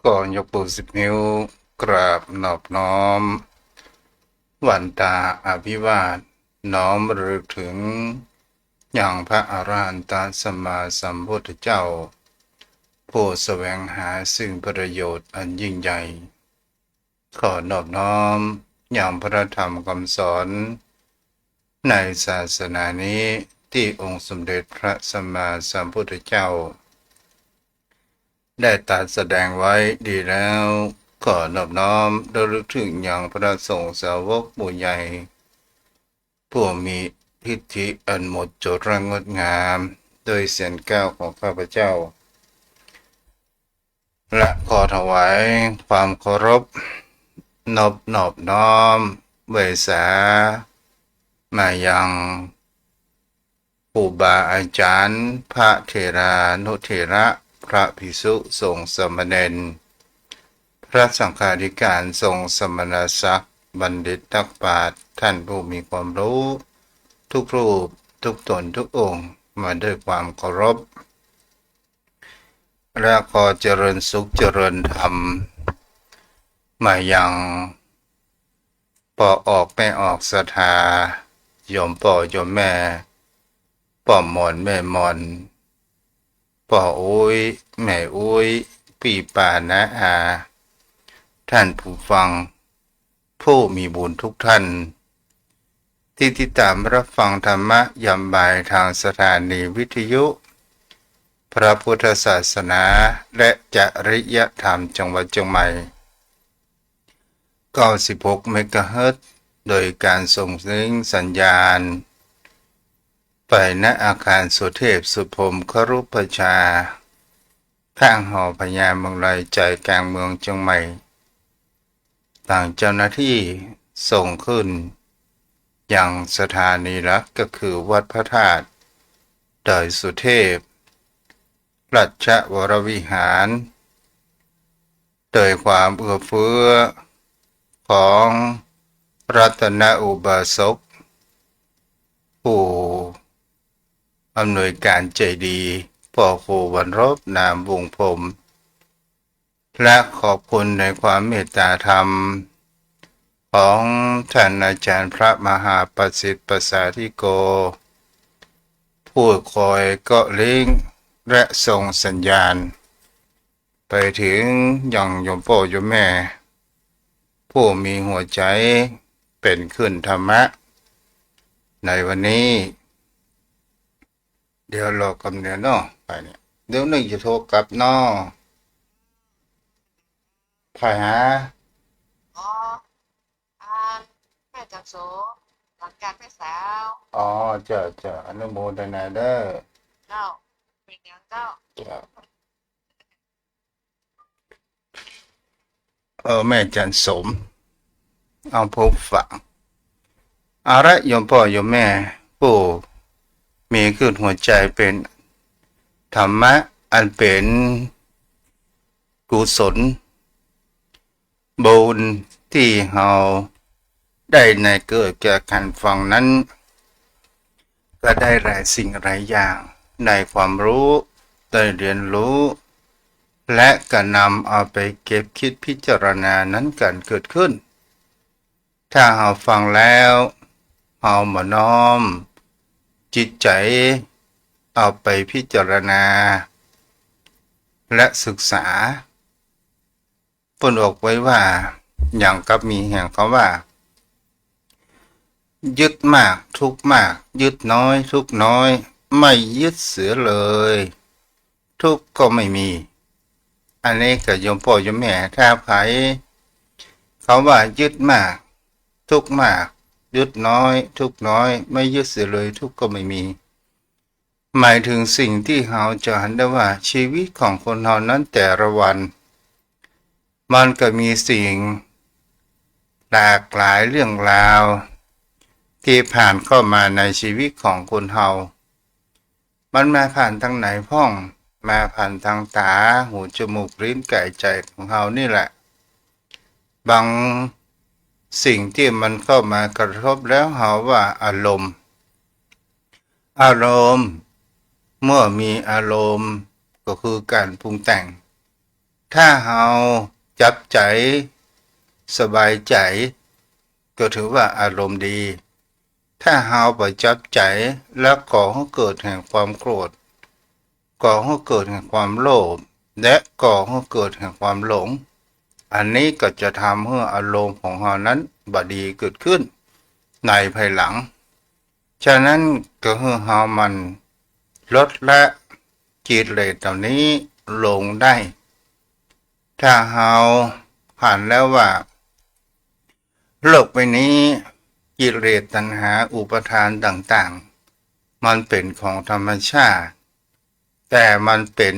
ก่อนยกปู10 นิ้วกราบนอบน้อมวันตาอภิวาทน้อมระลึกถึงอย่างพระอรหันตสัมมาสัมพุทธเจ้าผู้แสวงหาซึ่งประโยชน์อันยิ่งใหญ่ขอนอบน้อมอย่างพระธรรมคำสอนในศาสนานี้ที่องค์สมเด็จพระสัมมาสัมพุทธเจ้าได้ตรัสแสดงไว้ดีแล้วขอนอบน้อมระลึกถึงอย่างพระสงฆ์สาวกผู้ใหญ่ผู้มีทิฏฐิอันหมดจดระงดงามโดยเสียงแก้วของข้าพเจ้าและขอถวายความเคารพนอบน้อมเวสามายังครูบาอาจารย์พระเถรานุเถระพระภิกษุสงฆ์สามเณรพระสังฆาธิการทรงสมณศักดิ์บัณฑิตนักปราชญ์ท่านผู้มีความรู้ทุกรูปทุกตนทุกองค์มาด้วยความเคารพและขอเจริญสุขเจริญธรรมมายังปอออกไม่ออกศรัทธาโยมพ่อโยมแม่พ่อหมอนแม่หมอนพ่ออุ้ยแม่อุ้ยพี่ป่านะอาท่านผู้ฟังผู้มีบุญทุกท่านที่ติดตามรับฟังธรรมะยามบ่ายทางสถานีวิทยุพระพุทธศาสนาและจริยธรรมจังหวัดเชียงใหม่96 เมกะเฮิรตซ์โดยการส่งสัญญาณไปณอาคารสุเทพสุพรมครุปชาข้างหอพญาเมืองไรใจกลางเมืองเชียงใหม่ต่างเจ้าหน้าที่ส่งขึ้นยังสถานีหลักก็คือวัดพระธาตุดอยสุเทพราชวรวิหารโดยความเอื้อเฟื้อของรัตนอุบาสกผู้อำนวยการใจดีพ่อครูวรรณรบนามวงศ์พรหมและขอบคุณในความเมตตาธรรมของท่านอาจารย์พระมหาประสิทธิ์ประสาธิโกผู้คอยเกาะลิงก์และส่งสัญญาณไปถึงยังโยมพ่อโยมแม่ผู้มีหัวใจเป็นขึ้นธรรมะในวันนี้เดี๋ยวรอกำเนิดเนาะไปเนี่ยเดี๋ยวหนึ่งจะโทรกลับเนาะพายหาอ๋ออ่าแม่จันโสหลังการแม่สาว อ๋อเจ้าอนุโมทนาเด้อเจ้าเป็นยังเจ้าเจ้าแม่จันสมเอาพบฝังเอาละโยมพ่อโยมแม่ผู้มีขึ้นหัวใจเป็นธรรมะอันเป็นกุศลบุญที่เราได้ในเกิดแก่การฟังนั้นก็ได้หลายสิ่งหลายอย่างในความรู้ได้เรียนรู้และก็นำเอาไปเก็บคิดพิจารณานั้นกันเกิดขึ้นถ้าเราฟังแล้วเอามาน้อมจิตใจเอาไปพิจารณาและศึกษาปนอกไว้ว่าอย่างกับมีแห่งเขาว่ายึดมากทุกมากยึดน้อยทุกน้อยไม่ยึดเสือเลยทุกก็ไม่มีอันนี้กับโยมพ่อโยมแม่ถ้าใครเขาว่ายึดมากทุกมาก ยึดน้อยทุกน้อยไม่ยึดเสียเลยทุกก็ไม่มีหมายถึงสิ่งที่เราจะเห็นได้ว่าชีวิตของคนเรานั้นแต่ละวันมันก็มีสิ่งหลากหลายเรื่องราวที่ผ่านเข้ามาในชีวิตของคนเรามันมาผ่านทางไหนพ้องมาผ่านทางตาหูจมูกลิ้นกายใจของเรานี่แหละบางสิ่งที่มันเข้ามากระทบแล้วเราว่าอารมณ์เมื่อมีอารมณ์ก็คือการปรุงแต่งถ้าเราจับใจสบายใจก็ถือว่าอารมณ์ดีถ้าเราไปจับใจแล้วก่อให้เกิดแห่งความโกรธก่อให้เกิดแห่งความโลภและก่อให้เกิดแห่งความหลงอันนี้ก็จะทำให้อารมณ์ของเรานั้นบดีเกิดขึ้นในภายหลังฉะนั้นก็ให้เรามันลดละกิเลสเหล่านี้ลงได้ถ้าเราผ่านแล้วว่าโลกใบนี้กิเลสตัณหาอุปทานต่างๆมันเป็นของธรรมชาติแต่มันเป็น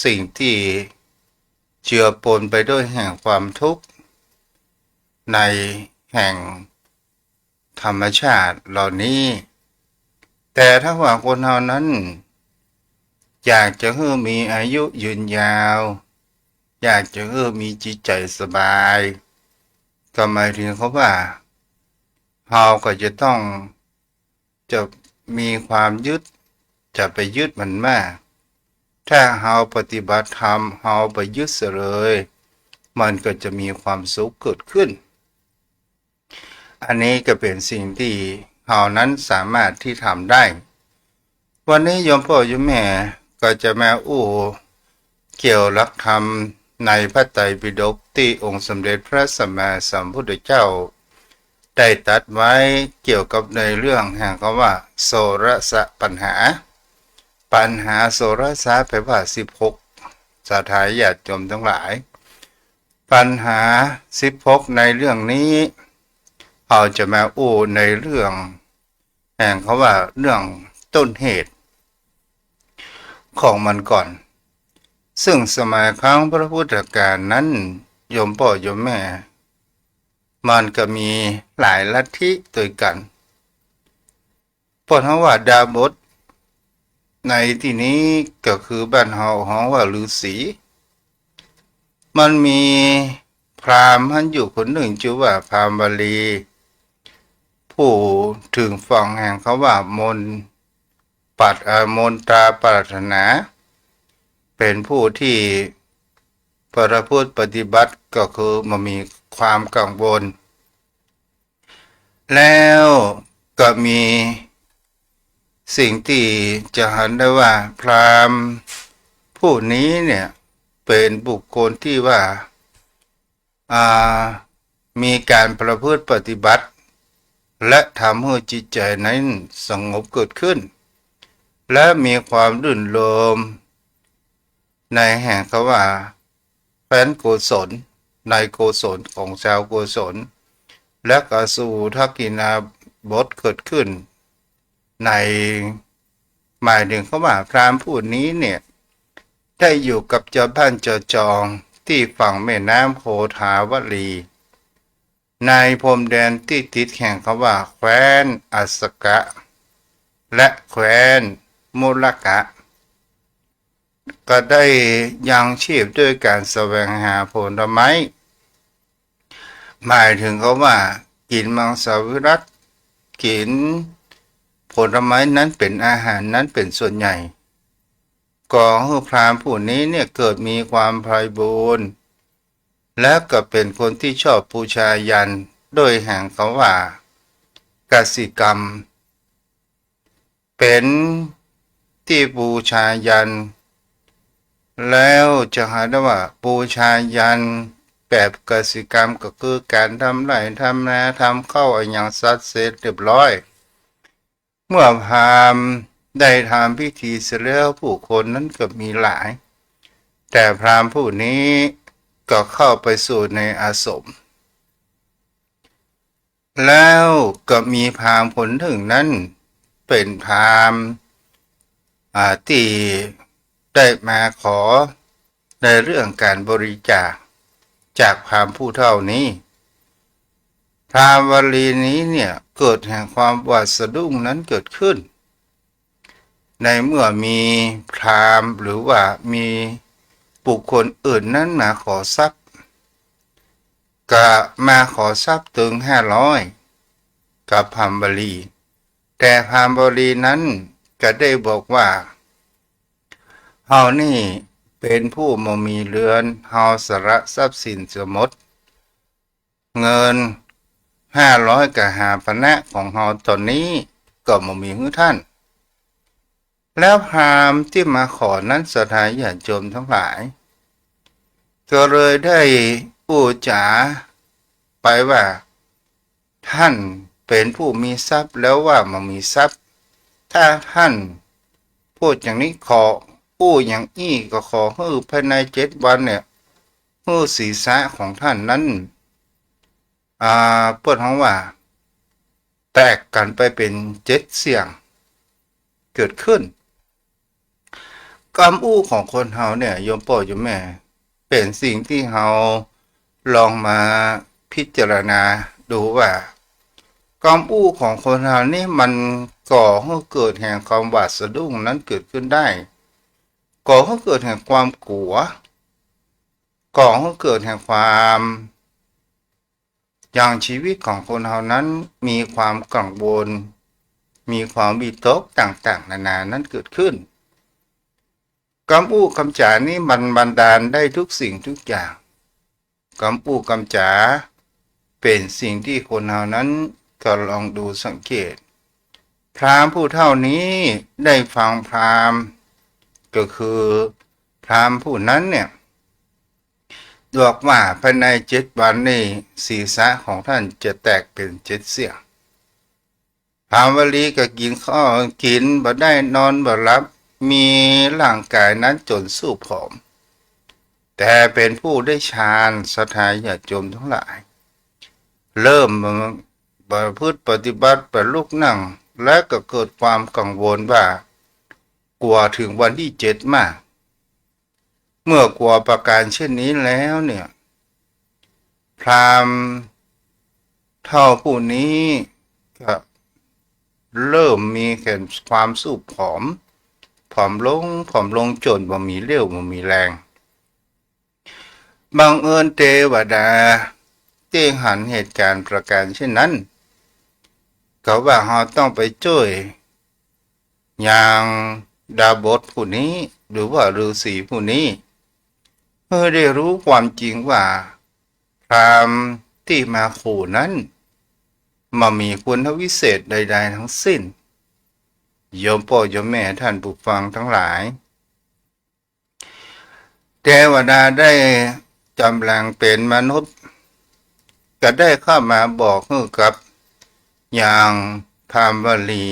สิ่งที่เจือปนไปด้วยแห่งความทุกข์ในแห่งธรรมชาติเหล่านี้แต่ถ้าว่าคนเรานั้นอยากจะให้มีอายุยืนยาวอยากจะให้มีจิตใจสบายก็หมายถึงเขาว่าเราก็จะต้องจะมีความยึดจะไปยึดมันมากถ้าเราปฏิบัติธรรมเราไปยึดเสียเลยมันก็จะมีความสุขเกิดขึ้นอันนี้ก็เป็นสิ่งที่เรานั้นสามารถที่ทำได้วันนี้โยมพ่อโยมแม่ก็จะมาเกี่ยวหลักธรรมในพระไตรปิฎกที่องค์สมเด็จพระสัมมาสัมพุทธเจ้าได้ตัดไว้เกี่ยวกับในเรื่องแห่งคำว่าโสรสปัญหาโสรสแปลว่า16สาธายญาติโยมทั้งหลายปัญหา16ในเรื่องนี้เราจะมาในเรื่องแห่งคำว่าเรื่องต้นเหตุของมันก่อนซึ่งสมัยครั้งพระพุทธกาลนั้นโยมพ่อโยมแม่มันก็มีหลายลัทธิด้วยกันเพราะว่าดาบทในที่นี้ก็คือบ้านเฮาฮ้องว่าฤาษีมันมีพราหมณ์อยู่คนหนึ่งชื่อว่าพราหมณ์บาลีผู้ถึงฝั่งแห่งเขาว่ามนตราปรารถนาเป็นผู้ที่ประพฤติปฏิบัติก็คือมันมีความกังวลแล้วก็มีสิ่งที่จะเห็นได้ว่าพราหมณ์ผู้นี้เนี่ยเป็นบุคคลที่ว่ามีการประพฤติปฏิบัติและทำให้จิตใจนั้นสงบเกิดขึ้นและมีความรื่นรมในแห่งเขาว่าแฟนกุศลในกุศลของชาวกุศลและก็สู่ทักกินาบทเกิดขึ้นในหมายถึงเขาว่าพราหมณ์ผู้นี้เนี่ยได้อยู่กับเจ้าบ้านเจ้าจองที่ฝั่งแม่น้ำโคทาวลีในพรมแดนที่ติดแห่งเขาว่าแคว้นอัสสกะและแคว้นมุลกะก็ได้ยังชีพด้วยการแสวงหาผลไม้หมายถึงเขาว่ากินมังสวิรัติกินผลไม้นั้นเป็นอาหารนั้นเป็นส่วนใหญ่ก่อให้พราหมณ์ผู้นี้เนี่ยเกิดมีความไพบูรณ์และก็เป็นคนที่ชอบบูชายันโดยแห่งเขาว่ากสิกรรมเป็นที่บูชายันแล้วจะหาได้ว่าบูชายันแบบกสิกรรมก็คือการทำไร่ทำนาทำข้าวอย่างสัตว์เสร็จเรียบร้อยเมื่อพราหมณ์ได้ทำพิธีเสร็จแล้วผู้คนนั้นก็มีหลายแต่พราหมณ์ผู้นี้ก็เข้าไปสู่ในอาสมแล้ว ก็มีพราหมณ์คนหนึ่งนั้นเป็นพราหมณ์ที่ได้มาขอในเรื่องการบริจาคจากพราหมณ์ผู้เฒ่านี้พราหมณ์วลีนี้เนี่ยเกิดแห่งความหวาดสะดุ้งนั้นเกิดขึ้นในเมื่อมีพราหมณ์หรือว่ามีบุคคลอื่นนั้นมาขอทรัพย์ก็มาขอทรัพย์ถึง500กับพราหมณ์วลีแต่พราหมณ์วลีนั้นก็ได้บอกว่าเฮานี่เป็นผู้บ่มีเรือนเฮาสละทรัพย์สินสมดเงิน500กับหาพนะของเฮาตอนนี้ก็บ่มีให้ท่านแล้วพราหมณ์ที่มาขอนั้นศรัทธาญาติโยมทั้งหลายก็เลยได้อู้จาไปว่าท่านเป็นผู้มีทรัพย์แล้วว่าบ่มีทรัพย์ถ้าท่านพูดอย่างนี้ขออู้อย่างอี้ก็ขอให้ภายใน7 วันเนี่ยให้ศีรษะของท่านนั้นเปิดห้องว่าแตกกันไปเป็น7 เสียงเกิดขึ้นคำอู้ของคนเฮาเนี่ยโยมพ่อโยมแม่เป็นสิ่งที่เฮาลองมาพิจารณาดูว่าคำอู้ของคนเฮานี่มันก่อให้เกิดแห่งความหวาดสะดุ้งนั้นเกิดขึ้นได้ก่อให้เกิดแห่งความกลัวก่อให้เกิดแห่งความอย่างชีวิตของคนเฮานั้นมีความกังวลมีความวิตกต่างๆนานานั้นเกิดขึ้นคำอู้คำจานี้มันบันดาลได้ทุกสิ่งทุกอย่างคำอู้คำจาเป็นสิ่งที่คนเฮานั้นก็ลองดูสังเกตพราหมณ์ผู้เฒ่านี้ได้ฟังพราหมณ์ก็คือพราหมณ์ผู้นั้นเนี่ยบอกว่าภายใน7 วันนี้ศีรษะของท่านจะแตกเป็น7 เสี้ยงพราหมณ์วลีก็กินข้าวกินบ่ได้นอนบ่หลับมีร่างกายนั้นจนสู้ผอมแต่เป็นผู้ได้ฌานศรัทธาญาติโยมทั้งหลายเริ่มประพฤติปฏิบัติประลุกนั่งและก็เกิดความกังวลว่ากลัวถึงวันที่7มากเมื่อกลัวประการเช่นนี้แล้วเนี่ยพราหมณ์เฒ่าผู้นี้ก็เริ่มมีแค่ความสู้ผอมลงจนบ่มีเรี่ยวบ่มีแรงบังเอิญเทวดาที่หันเหตุการณ์ประการเช่นนั้นเขาว่าเราต้องไปช่วยอย่างดาบทผู้นี้หรือว่าฤาษีผู้นี้เพื่อได้รู้ความจริงว่าพราหมณ์ที่มาขู่นั้นมันมีคุณวิเศษใดๆทั้งสิ้นโยมพ่อโยมแม่ท่านผู้ฟังทั้งหลายเทวดาได้จำแรงเป็นมนุษย์ก็ได้เข้ามาบอกกับอย่างพราหมณ์วลี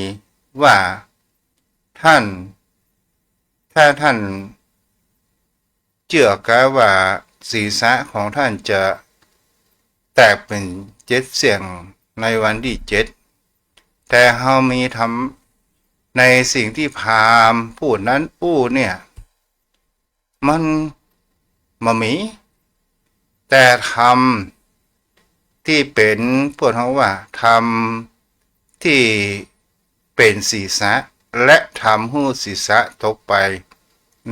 ว่าท่านถ้าท่านเชื่อกะว่าศีรษะของท่านจะแตกเป็น7 เสียงในวันที่7แต่เฮามีทำในสิ่งที่พราหมณ์พูดนั้นเนี่ยมันบ่มีแต่ทำที่เป็นพวกเขาว่าทำที่เป็นศีรษะและทำให้ศีรษะตกไป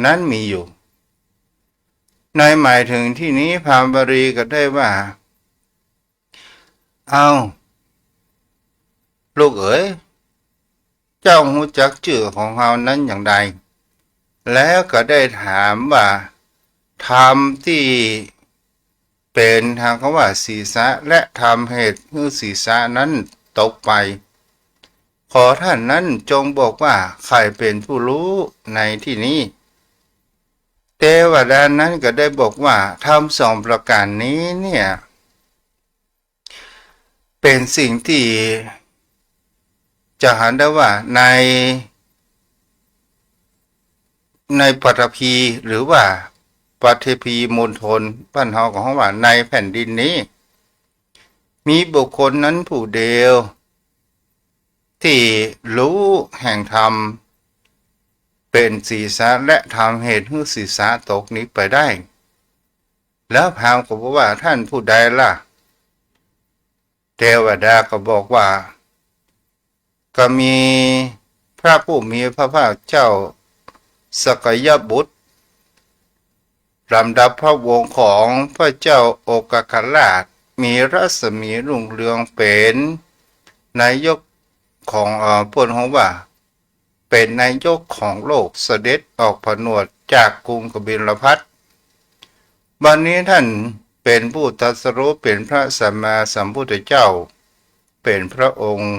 นั้นมีอยู่ในหมายถึงที่นี้พราหมณ์บรีก็ได้ว่าเอาลูกเอ๋ยเจ้ารู้จักชื่อของเฮานั้นอย่างใดแล้วก็ได้ถามว่าธรรมที่เป็นทางคำว่าศีรษะและทำเหตุให้ศีรษะนั้นตกไปขอท่านนั้นจงบอกว่าใครเป็นผู้รู้ในที่นี้เทวดานั้นก็ได้บอกว่าธรรม2 ประการนี้เนี่ยเป็นสิ่งที่จะหันได้ว่าในปฐพีหรือว่าปฐพีมณฑลบ้านเฮาของเขาว่าในแผ่นดินนี้มีบุคคลนั้นผู้เดียว ที่รู้แห่งธรรมเป็นศีรษะและทำเหตุให้ศีรษะตกนี้ไปได้แล้วพราหมณ์ก็บอกว่าท่านผู้ใดล่ะเทวดาก็บอกว่าก็มีพระผู้มีพระภาคเจ้าสกยบุตรลำดับพระวงศ์ของพระเจ้าโอกคราชมีรัศมีรุ่งเรืองเป็นนายกของพูดของว่าเป็นนายกของโลกเสด็จออกผนวดจากกรุงกบิลพัสวันนี้ท่านเป็นผู้ตรัสรู้เป็นพระสัมมาสัมพุทธเจ้าเป็นพระองค์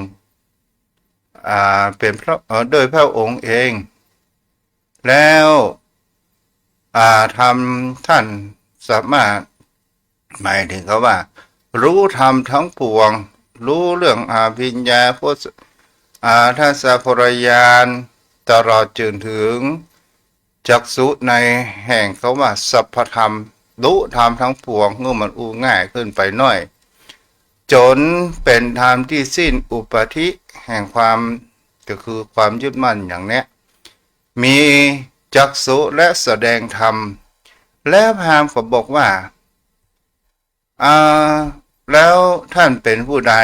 เป็นพระโดยพระองค์เองแล้วทำท่านสามารถหมายถึงเขาว่ารู้ธรรมทั้งปวงรู้เรื่องอภิญญาพุทธทัสสะพรญาณตลอดจนถึงจักษุในแห่งเขาว่าสัพพธรรมรู้ธรรมทั้งปวงเมื่อมันอู้ง่ายขึ้นไปหน่อยจนเป็นธรรมที่สิ้นอุปธิแห่งความก็คือความยึดมั่นอย่างเนี้ยมีจักษุและแสดงธรรมและพราหมณ์ก็บอกว่าแล้วท่านเป็นผู้ใด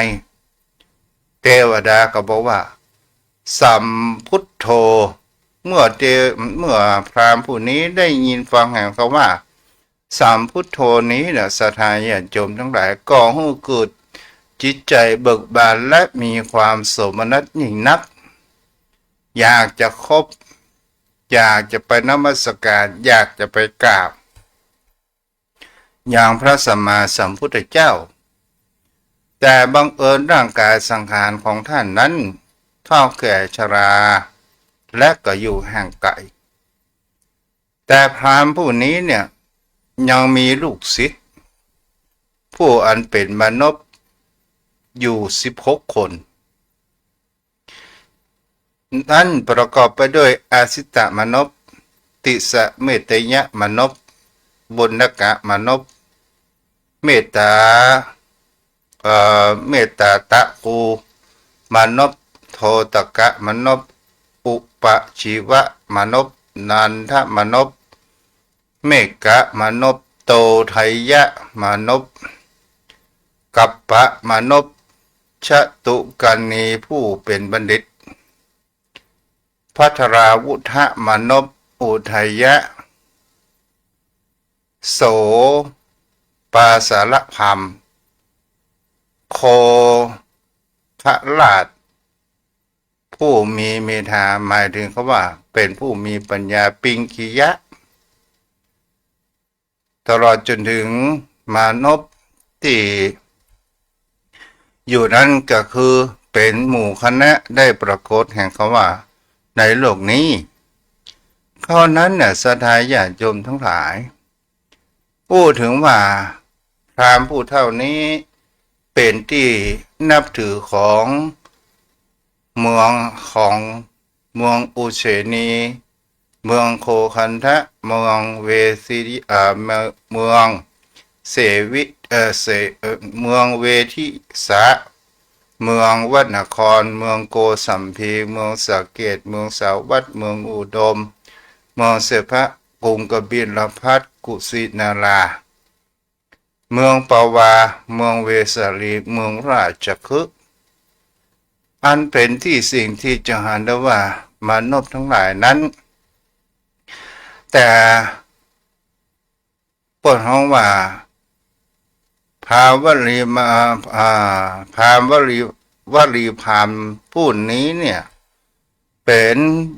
เทวดาก็บอกว่าสัมพุทโธเมื่อพราหมณ์ผู้นี้ได้ยินฟังแห่งเขาว่าสัมพุทโธนี้เนี่ยศรัทธาญาติโยมทั้งหลายก่อให้เกิดจิตใจเบิกบานและมีความโสมนัสยิ่งนักอยากจะคบอยากจะไปนมัสการอยากจะไปกราบอย่างพระสัมมาสัมพุทธเจ้าแต่บังเอิญร่างกายสังขารของท่านนั้นเฒ่าแก่ชราและก็อยู่ห่างไกลแต่พราหมณ์ผู้นี้เนี่ยยังมีลูกศิษย์ผู้อันเป็นมนุษย์อยู่16 คนนั้นประกอบไปด้วยอาสิตมนุษย์ติสะเมตยะมนุษย์บุญกะมนุษย์เมตตาตะกูมนุษย์โทตกะมนุษย์อุปชีวะมนุษย์นันทมนุษย์เมกะมนุษย์โตไทยะมนุษย์กัปปะมนุษย์ชตุกันีผู้เป็นบัณฑิตพัทราวุธะมนุษย์อุทัยยะโสปาสารพรรมโคทราชผู้มีเมธาหมายถึงเขาว่าเป็นผู้มีปัญญาปิงคิยะตลอดจนถึงมนุษย์ที่อยู่นั้นก็คือเป็นหมู่คณะได้ปรากฏแห่งคำว่าในโลกนี้ข้อนั้นเนี่ยศรัทธาญาติโยมทั้งหลายพูดถึงว่าพราหมณ์ผู้เท่านี้เป็นที่นับถือของเมืองอุเชนีเมืองโคคันทะเมืองเวสิเมืองเสวิเมืองเวทิสะเมืองวัดนครเมืองโกสัมพีเมืองสะเกษเมืองสาวัตเมืองอุดมเมืองเสภะกรุงกบิลพัสกุสินาราเมืองปาวาเมืองเวสาลีเมืองราชคฤห์อันเป็นที่สิ่งที่จะหันได้ว่ามนุษย์ทั้งหลายนั้นแต่ปวดห้องว่าพราหมณ์วลีพราหมณ์วลีพราหมณ์ผู้นี้เนี่ยเป็น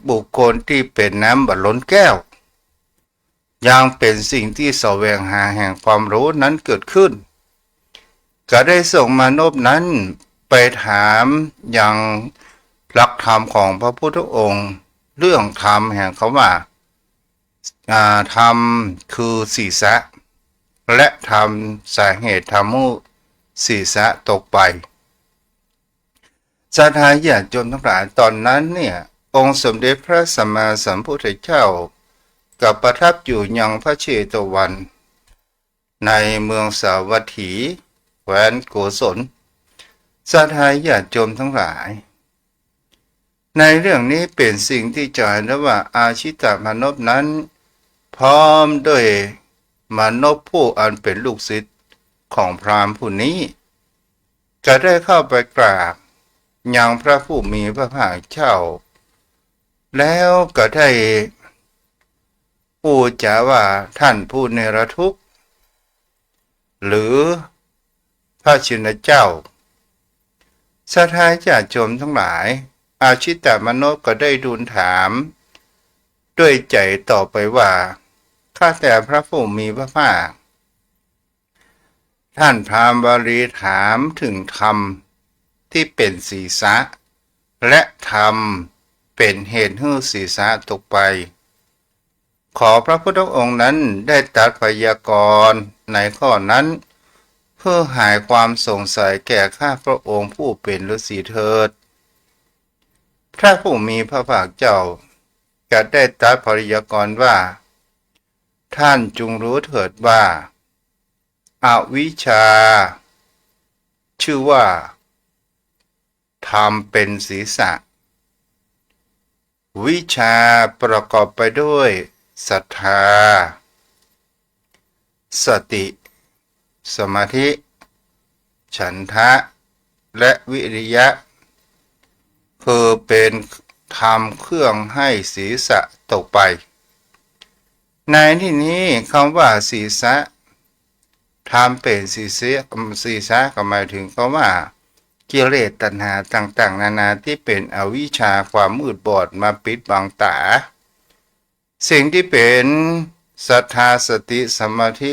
บุคคลที่เป็นน้ำบัดล้นแก้วยังเป็นสิ่งที่แสวงหาแห่งความรู้นั้นเกิดขึ้นก็ได้ส่งมนุษย์นั้นไปถามอย่างหลักธรรมของพระพุทธองค์เรื่องธรรมแห่งคำว่าธรรมคือศีรษะและธรรมสาเหตุทำให้ศีรษะตกไปศรัทธาญาติโยมทั้งหลายตอนนั้นเนี่ยองค์สมเด็จพระสัมมาสัมพุทธเจ้ากับประทับอยู่ยังพระเชตวันในเมืองสาวัตถีแคว้นโกศลศรัทธาญาติโยมทั้งหลาย ในเรื่องนี้เป็นสิ่งที่จะเห็นได้ว่าอาชิตมานพนั้นพร้อมด้วยมานพผู้อันเป็นลูกศิษย์ของพราหมณ์ผู้นี้จะได้เข้าไปกราบยังพระผู้มีพระภาคเจ้าแล้วก็ได้พูดจาว่าท่านผู้เนรทุกข์หรือพระชินเจ้าศรัทธาญาติโยมทั้งหลายอาชิตมานพก็ได้ทูลถามด้วยใจต่อไปว่าข้าแต่พระผู้มีพระภาคท่านพราหมณ์บาลีถามถึงธรรมที่เป็นศีรษะและธรรมเป็นเหตุให้ศีรษะตกไปขอพระพุทธองค์นั้นได้ตรัสพยากรณ์ในข้อนั้นเพื่อหายความสงสัยแก่ข้าพระองค์ผู้เป็นฤาษีเถิดพระผู้มีพระภาคเจ้าก็ได้ตรัสพยากรณ์ว่าท่านจงรู้เถิดว่าอวิชชาชื่อว่าธรรมเป็นศีรษะวิชาประกอบไปด้วยศรัทธาสติสมาธิฉันทะและวิริยะคือเป็นธรรมเครื่องให้ศีรษะตกไปในที่นี้คำว่าศีรษะธรรมเป็นศีรษะก็หมายถึงคำว่ากิเลสตัณหาต่างๆนานาที่เป็นอวิชชาความมืดบอดมาปิดบังตาสิ่งที่เป็นศรัทธาสติสมาธิ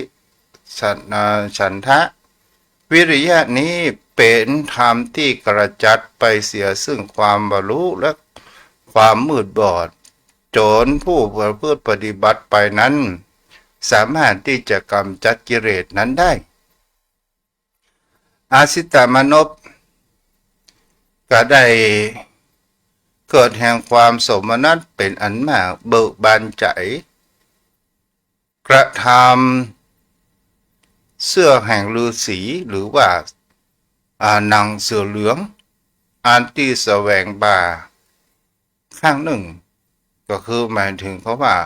ฉันทะวิริยะนี้เป็นธรรมที่กระจัดไปเสียซึ่งความบรรลุและความมืดบอดจนผู้ประพฤติปฏิบัติไปนั้นสามารถที่จะกำจัดกิเลสนั้นได้อาสิตมานพก็ได้เกิดแห่งความสมนัตเป็นอันมากเบิกบานใจกระทำเสื้อแห่งฤาษีหรือว่าหนังเสือเหลืองอันที่แสวงบาข้างหนึ่งก็คือหมายถึงเขาว่า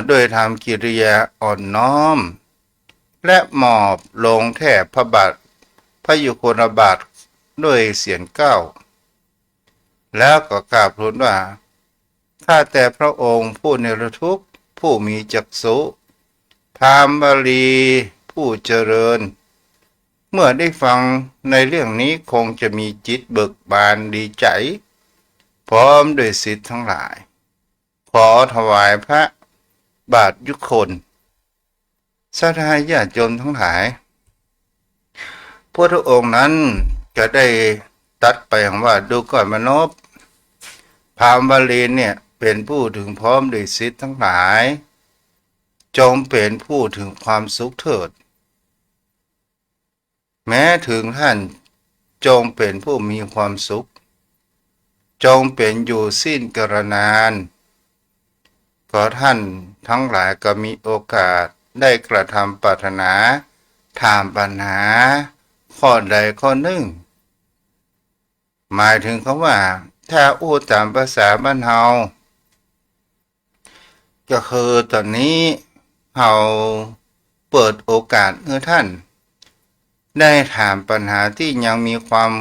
โดยทำกิริยาอ่อนน้อมและหมอบลงแทบพระบาทพระยุคลบาทด้วยเสียงเก้าแล้วก็กราบทูลว่าข้าแต่พระองค์ผู้เนรทุกข์ผู้มีจักษุพราหมณ์บาลีผู้เจริญเมื่อได้ฟังในเรื่องนี้คงจะมีจิตเบิกบานดีใจพร้อมด้วยศิษย์ทั้งหลายขอถวายพระบาทยุคนศรัทธาญาติโยมทั้งหลายพระองค์นั้นก็ได้ตัดไปว่าดูก่อนมนุษย์พราหมณ์บาลีเนี่ยเป็นผู้ถึงพร้อมด้วยศิษย์ทั้งหลายจงเป็นผู้ถึงความสุขเถิดแม้ถึงท่านจงเป็นผู้มีความสุขจงเป็นอยู่สิ้นกรณานก็ท่านทั้งหลายก็มีโอกาสได้กระทำปรารถนาถามปัญหาข้อใดข้อหนึ่งหมายถึงคำว่าถ้าอู้ตามภาษาบ้านเฮาก็คือตอนนี้เฮาเปิดโอกาสให้ท่านได้ถามปัญหาที่ยังมีความ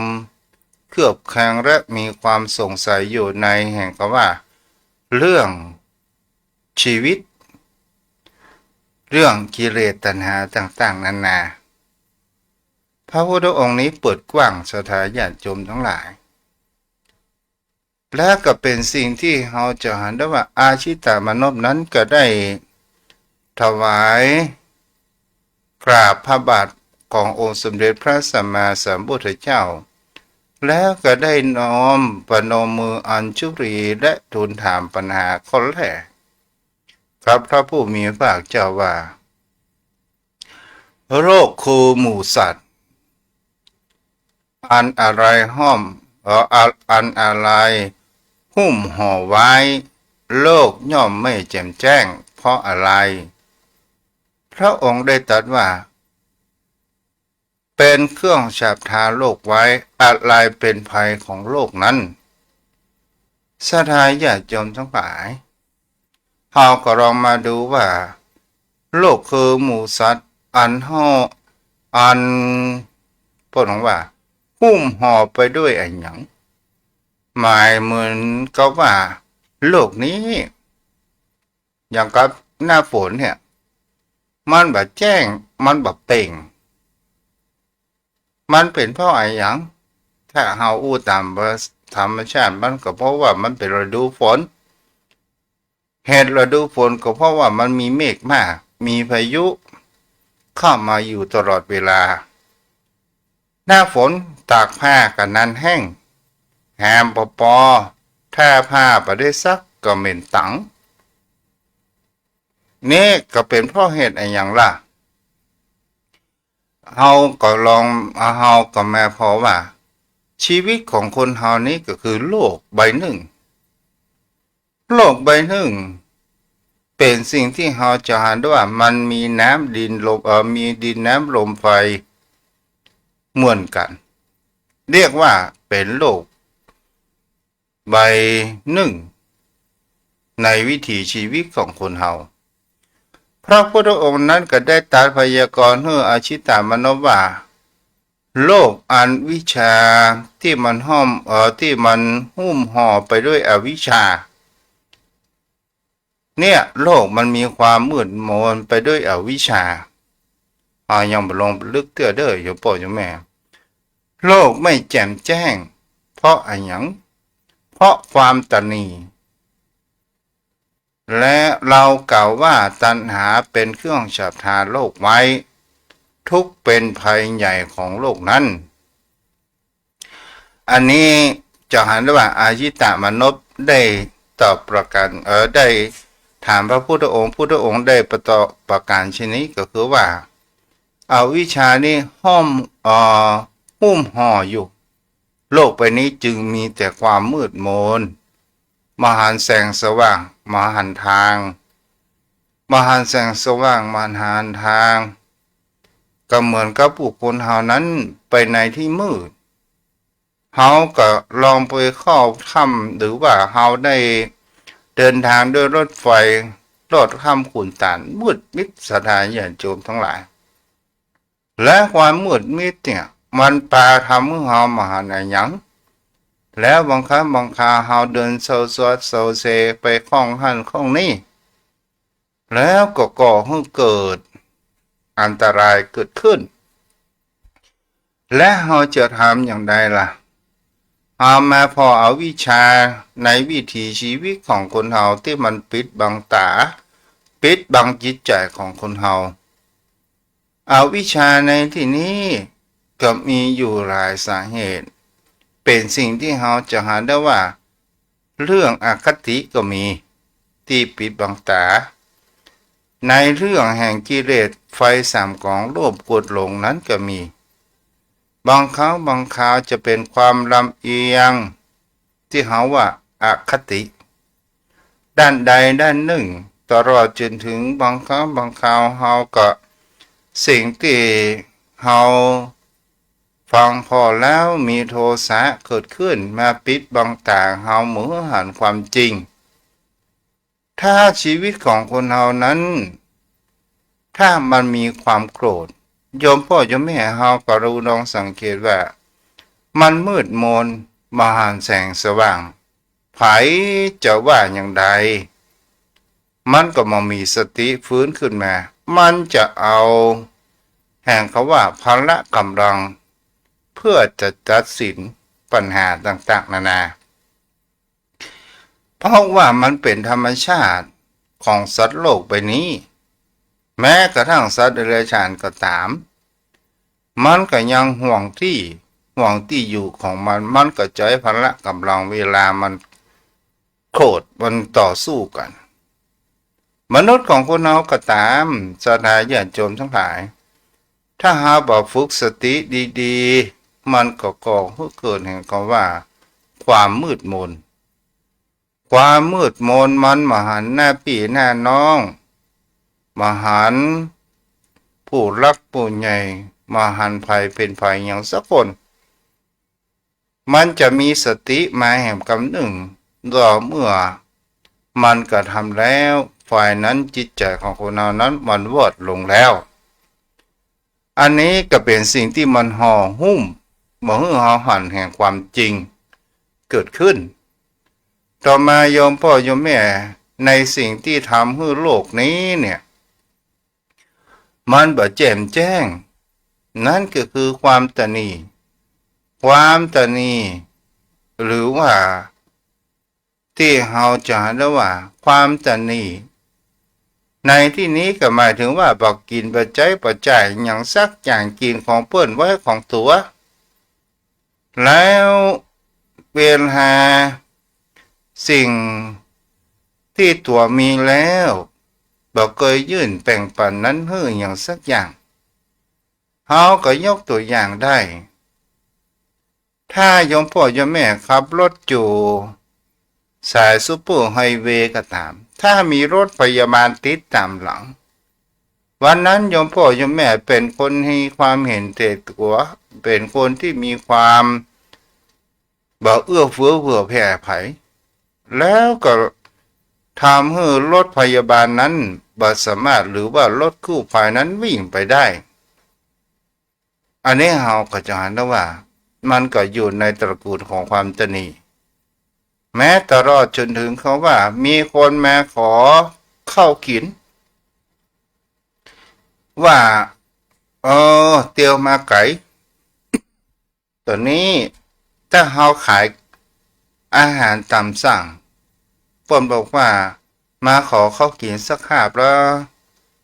เคลือบแคลงและมีความสงสัยอยู่ในแห่งคำว่าเรื่องชีวิตเรื่องกิเลสตัณหาต่างๆนานาพระพุทธองค์นี้เปิดกว้างศรัทธาญาติโยมทั้งหลายและก็เป็นสิ่งที่เราจะเห็นได้ว่าอาชิตามานพนั้นก็ได้ถวายกราบพระบาทขององค์สมเด็จพระสัมมาสัมพุทธเจ้าแล้วก็ได้น้อมประนมมืออัญชุรีและทูลถามปัญหาข้อแรกครับพระผู้มีพระภาคเจ้าว่าโรคคือหมู่สัตว์อันอะไรห้อมอันอะไรหุ้มห่อไว้โลกย่อมไม่แจ่มแจ้งเพราะอะไรพระองค์ได้ตรัสว่าเป็นเครื่องฉาบทาโลกไว้อะไรเป็นภัยของโลกนั้น ศรัทธาญาติโยมทั้งหลายเราก็ลองมาดูว่าโลกคือหมู่สัตว์อันห่ออันพูดถึงว่าหุ้มห่อไปด้วยอะไรอย่างหมายเหมือนกับว่าโลกนี้อย่างกับหน้าฝนเนี่ยมันแบบแจ้งมันแบบเป่งมันเป็นเพราะอะไรอย่างถ้าเฮาอู้ตามธรรมชาติมันก็เพราะว่ามันเป็นฤดูฝนเหตุฤดูฝนก็เพราะว่ามันมีเมฆมากมีพายุเข้ามาอยู่ตลอดเวลาหน้าฝนตากผ้ากันนั้นแห้งแฮมปอถ้าผ้าไปได้ซักก็เหม็นตังนี่ก็เป็นเพราะเหตุอะไรอย่างล่ะเฮาก็ลองเฮาก็แม่พอว่าชีวิตของคนเฮานี้ก็คือโลกใบหนึ่งโลกใบหนึ่งเป็นสิ่งที่เฮาจะหาได้ว่ามันมีน้ำดินลมมีดินน้ำลมไฟเหมือนกันเรียกว่าเป็นโลกใบหนึ่งในวิถีชีวิตของคนเฮาพระพุทธองค์นั้นก็ได้ตรัสพยากรณ์ให้อาชิตามนุษย์ว่าโลกอันวิชาที่มันที่มันหุ้มห่อไปด้วยอวิชชาเนี่ยโลกมันมีความมืดมนไปด้วยอวิชชายังบ่ลงลึกเตื้อเด้ออยู่พ่ออยู่แม่โลกไม่แจ่มแจ้งเพราะอะไรหยังเพราะความตนีและเรากล่าวว่าตัณหาเป็นเครื่องฉับทาโลกไว้ทุกเป็นภัยใหญ่ของโลกนั้นอันนี้จะหันได้ว่าอายิตามนุษย์ได้ตอบประกันได้ถามพระพุทธองค์พุทธองค์ได้ประการชนี้ก็คือว่าอาวิชชานี้หุ้มห่ออยู่โลกใบนี้จึงมีแต่ความมืดมนมหันแสงสว่างมหันทางมหันแสงสว่างมหันทางก็เหมือนกับบุคคลเฮานั้นไปในที่มืดเฮาก็ลองไปเข้าถ้ำหรือว่าเฮาได้เดินทางด้วยรถไฟลอดข้ามขุนตานมืดมิดสถานญาติโยมทั้งหลายและความมืดมิดเนี่ยมันปาทำให้เฮามหันอะไรหยังแล้วบางครั้งบางคราเฮาเดินโซซัวโซเซไปข้องหันข้องนี่แล้วก็ก่อให้เกิดอันตรายเกิดขึ้นและเฮาจะทำอย่างไรล่ะเอามาพอเอาวิชาในวิถีชีวิตของคนเฮาที่มันปิดบังตาปิดบังจิตใจของคนเฮาเอาวิชาในที่นี้ก็มีอยู่หลายสาเหตุเป็นสิ่งที่เฮาจะหาได้ว่าเรื่องอคติก็มีที่ปิดบังตาในเรื่องแห่งกิเลสไฟสามกองโลภโกรธหลงนั้นก็มีบางครั้งบางคราวจะเป็นความลำเอียงที่เฮาว่าอคติด้านใดด้านหนึ่งตลอดจนถึงบางครั้งบางคราวเฮาก็สิ่งที่เฮาฟังพอแล้วมีโทสะเกิดขึ้นมาปิดบังตาเฮาเหมือนหันความจริงถ้าชีวิตของคนเฮานั้นถ้ามันมีความโกรธโยมพ่อโยมแม่เฮาก็รู้ลองสังเกตว่ามันมืดมนมหันแสงสว่างไผจะว่าอย่างใดมันก็มามีสติฟื้นขึ้นมามันจะเอาแห่งเขาว่าพละกำลังเพื่อจะตัดสินปัญหาต่างๆนานาเพราะว่ามันเป็นธรรมชาติของสัตว์โลกใบนี้แม้กระทั่งสัตว์เดรัจฉานก็ตามมันก็ยังห่วงที่อยู่ของมันก็ใช้พละกำลังเวลามันโกรธมันต่อสู้กันมนุษย์ของคนเราก็ตามสถานญาติโยมทั้งหลายถ้าหาบ่ฝึกสติดีๆมันก็ก่อให้เกิดแห่งคำว่าความมืดมนความมืดมนมันมหันหน้าพี่หน้าน้องมหันผู้รักผู้ใหญ่มหันภัยเป็นภัยอย่างสักคนมันจะมีสติมาแห่งคำหนึ่ง ต่อเมื่อมันกระทำแล้วฝ่ายนั้นจิตใจของคนเรานั้นมันวอดลงแล้วอันนี้ก็เป็นสิ่งที่มันห่อหุ้มบ่ฮื้อห่อหั่นแห่งความจริงเกิดขึ้นต่อมาโยมพ่อโยมแม่ในสิ่งที่ทำให้โลกนี้เนี่ยมันบ่แจ่มแจ้งนั่นก็คือความตนีความตนีหรือว่าที่เราจะเรียกว่าความตนีในที่นี้ก็หมายถึงว่าบอกกินปัจจัยปัจจัยอย่างสักอย่างกินของเปิ้นไว้ของตัวแล้วเวลาสิ่งที่ตัวมีแล้วบอกเคยยื่นแบ่งปันนั้นให้อย่างสักอย่างเขาก็ยกตัวอย่างได้ถ้าโยมพ่อโยมแม่ขับรถอยู่สายซุปเปอร์ไฮเวย์ก็ตามถ้ามีรถพยาบาลติดตามหลังวันนั้นโยมพ่อโยมแม่เป็นคนให้ความเห็นแก่ตัวเป็นคนที่มีความบ่เอื้อเฟื้อเผื่อแผ่ไผแล้วก็ทำให้รถพยาบาลนั้นบ่สามารถหรือว่ารถกู้ภัยนั้นวิ่งไปได้อันนี้เราก็จะเห็นได้ว่ามันก็อยู่ในตระกูลของความตนีแม้ตลอดจนถึงเขาว่ามีคนมาขอเข้ากินว่าเตียวมาไก่ตอนนี้ถ้าเราขายอาหารตามสั่งเพิ่นบอกว่ามาขอเข้ากินสักคาบแล้ว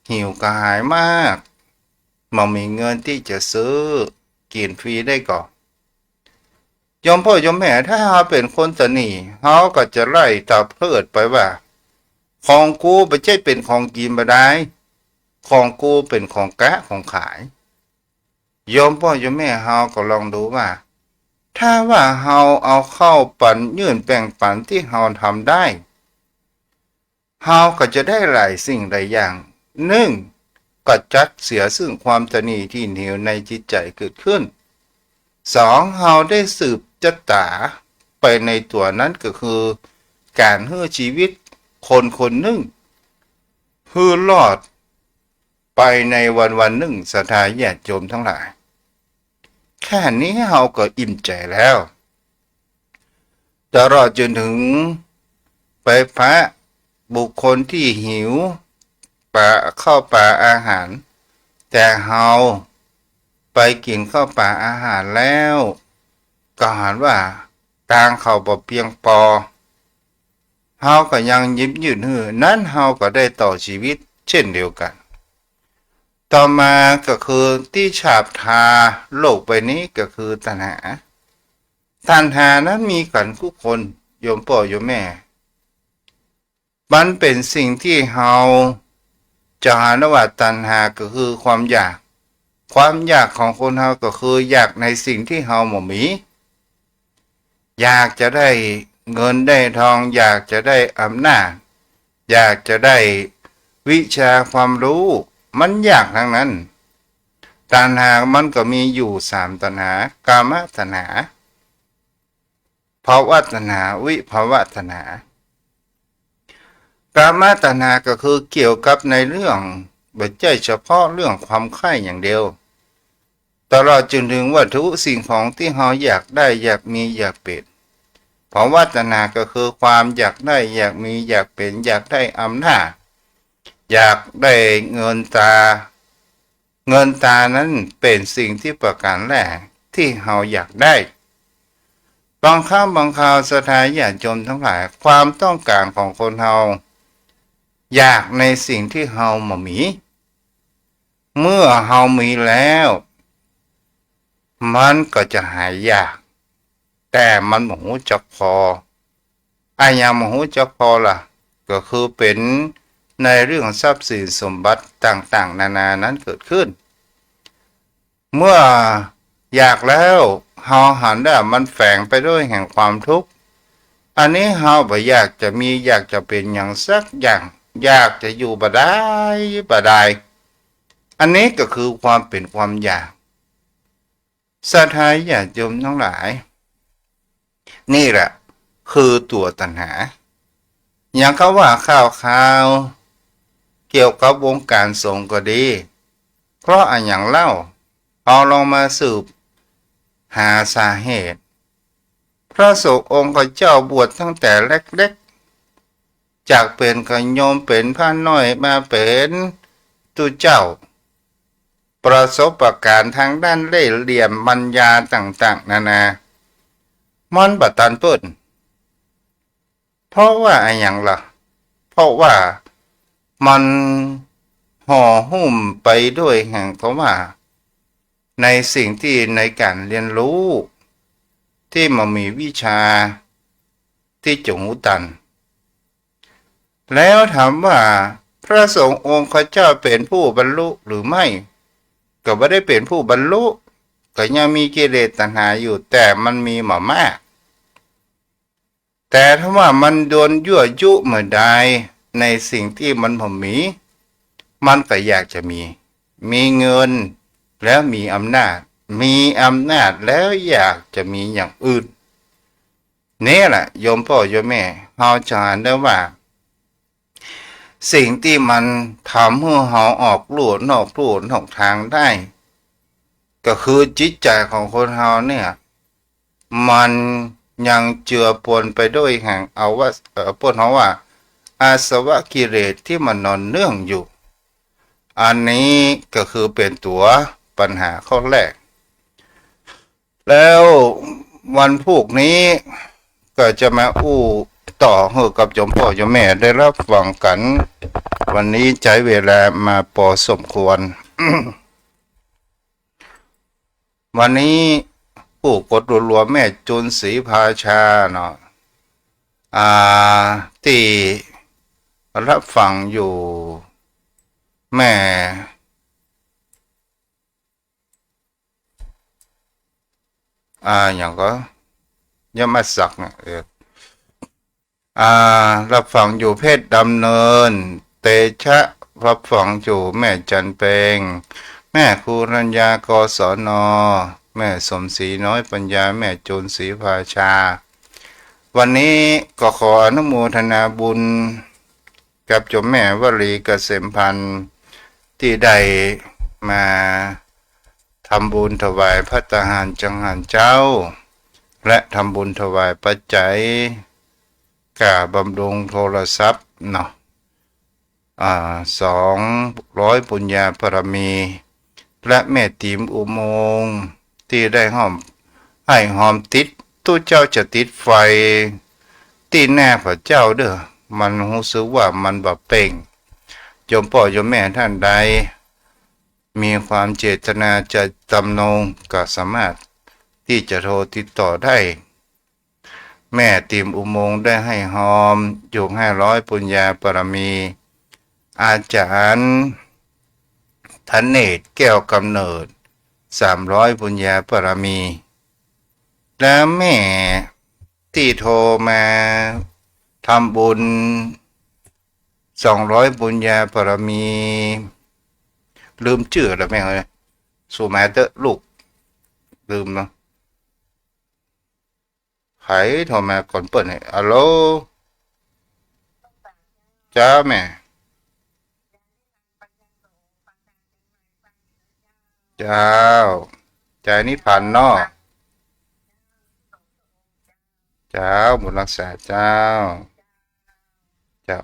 หิวกระหายมากไม่มีเงินที่จะซื้อกินฟรีได้ก่อนยอมพ่อยอมแม่ถ้าเราเป็นคนตนีเขาก็จะไล่ตอบเพิดไปว่าของกูไม่ใช่เป็นของกินมาได้ของกูเป็นของแกะของขายยอมพ่อยอมแม่เราก็ลองดูว่าถ้าว่าเราเอาเข้าปันยื่นแบ่งปันที่เราทำได้เราก็จะได้หลายสิ่งหลายอย่างหนึ่งก็จัดเสียซึ่งความตนีที่เหนียวในจิตใจเกิดขึ้นสองเราได้สืบจัตตาไปในตัวนั้นก็คือการให้ชีวิตคนคนหนึ่งให้รอดไปในวันหนึ่งศรัทธาญาติโยมทั้งหลายแค่นี้เราก็อิ่มใจแล้วตลอดจนถึงไปพระบุคคลที่หิวเข้าป่าอาหารแต่เราไปกินข้าวป่าอาหารแล้วก็หันว่าทางเขาบ่เพียงพอเฮาก็ยังยิ้มยืนหื้อนั้นเฮาก็ได้ต่อชีวิตเช่นเดียวกันต่อมาก็คือที่ฉาบทาโลกใบนี้ก็คือตัณหานั้นมีกันทุกคนโยมพ่อโยมแม่มันเป็นสิ่งที่เฮาจะหาว่าตัณหาก็คือความอยากของคนเฮาก็คืออยากในสิ่งที่เฮาบ่มีอยากจะได้เงินได้ทองอยากจะได้อำนาจอยากจะได้วิชาความรู้มันอยากทั้งนั้นตัณหามันก็มีอยู่3ตัณหากามตัณหาภวตัณหาวิภวตัณหากามตัณหาก็คือเกี่ยวกับในเรื่องไม่ใช่เฉพาะเรื่องความใคร่อย่างเดียวตลอดจนถึงวัตถุสิ่งของที่เราอยากได้อยากมีอยากเป็นภวตัณหาก็คือความอยากได้อยากมีอยากเป็นอยากได้อำนาจอยากได้เงินตานั้นเป็นสิ่งที่ประการแรกที่เราอยากได้บางครั้งบางคราวศรัทธาญาติโยมทั้งหลายความต้องการของคนเราอยากในสิ่งที่เราไม่มีเมื่อเรามีแล้วมันก็จะหายยากแต่มันบ่ฮู้จักพอยังบ่ฮู้จักพอล่ะก็คือเป็นในเรื่องทรัพย์สินสมบัติต่างๆนานานั้นเกิดขึ้นเมื่ออยากแล้วเฮาหันได้มันแฝงไปด้วยแห่งความทุกข์อันนี้เฮาบ่อยากจะมีอยากจะเป็นอย่างสักอย่างอยากจะอยู่บ่ได้อันนี้ก็คือความเป็นความอยากศรัทธาญาติโยมทั้งหลายนี่แหละ คือตัวตัณหาอย่างเขาว่าข่าวเกี่ยวกับวงการสงฆ์ก็ดีเพราะอันอย่างเล่าเอาลองมาสืบหาสาเหตุพระสงฆ์องค์เจ้าบวชตั้งแต่เล็กๆจากเป็นกโยมเป็นพระน้อยมาเป็นตุเจ้าประสบการณ์ทางด้านเล่ห์เหลี่ยมปัญญาต่างๆนานามันบัตันเปิ้นเพราะว่าอะไรอย่างล่ะเพราะว่ามันห่อหุ้มไปด้วยแห่งเขาว่าในสิ่งที่ในการเรียนรู้ที่มันมีวิชาที่จงหูตันแล้วถามว่าพระสงฆ์องค์ข้าเจ้าเป็นผู้บรรลุหรือไม่ก็ไม่ได้เป็นผู้บรรลุก็ยังมีกิเลสตัณหาอยู่แต่มันมีมามากแต่ถ้าว่ามันโดนยั่วยุเมื่อใดในสิ่งที่มันผมมีมันก็อยากจะมีเงินแล้วมีอำนาจมีอำนาจแล้วอยากจะมีอย่างอื่นนี่แหละโยมพ่อโยมแม่เราจะเห็นได้ว่าสิ่งที่มันทำให้เราออกลู่นอกลู่นอกทางได้ก็คือจิตใจของคนเราเนี่ยมันยังเจือปนไปด้วยแห่งเอาว่าพวกเขาว่าอาสวะกิเลสที่มันนอนเนื่องอยู่อันนี้ก็คือเป็นตัวปัญหาข้อแรกแล้ววันพรุ่งนี้ก็จะมาอู้ต่อให้กับโยมพ่อโยมแม่ได้รับฟังกันวันนี้ใช้เวลามาพอสมควร วันนี้ผู้กดรัวๆแม่จุนศรีภาชาเนาะที่รับฟังอยู่แม่อย่างก็ยมศักดิ์เนี่ยรับฟังอยู่เพชรดำเนินเตชะรับฟังอยู่แม่จันเปงแม่ครูรัญญากศนแม่สมศรีน้อยปัญญาแม่จุนศรีภาชาวันนี้ก็ขออนุโมทนาบุญกับโยมแม่วลีเกษมพันธ์ที่ได้มาทำบุญถวายพระตาหารจังหันเจ้าและทำบุญถวายปัจจัยกาบำรุงโทรศัพท์เนาะ200ปุญญาบารมีและแม่ติมอุโมงค์ที่ได้ให้หอมติดตู้เจ้าจะติดไฟตีแน่พระเจ้าเด้อมันรู้สึกว่ามันแบบเป่งโยมพ่อโยมแม่ท่านใดมีความเจตนาจะจำนงก็สามารถที่จะโทรติดต่อได้แม่ติมอุโมงค์ได้ให้หอมอยู่500ปุญญาบารมีอาจารย์ธเนศแก้วกำเนิด300ปุญญาบารมีและแม่ที่โทรมาทำบุญ200ปุญญาบารมีลืมชื่อแล้วแม่เลยสู่แม่เตอะลูกลืมเนาะใครโทรมาก่อนเปิดให้ฮัลโหลจ้าแม่เจ้าใจนิพพานเนาะเจ้าบุญรักษาเจ้าเจ้า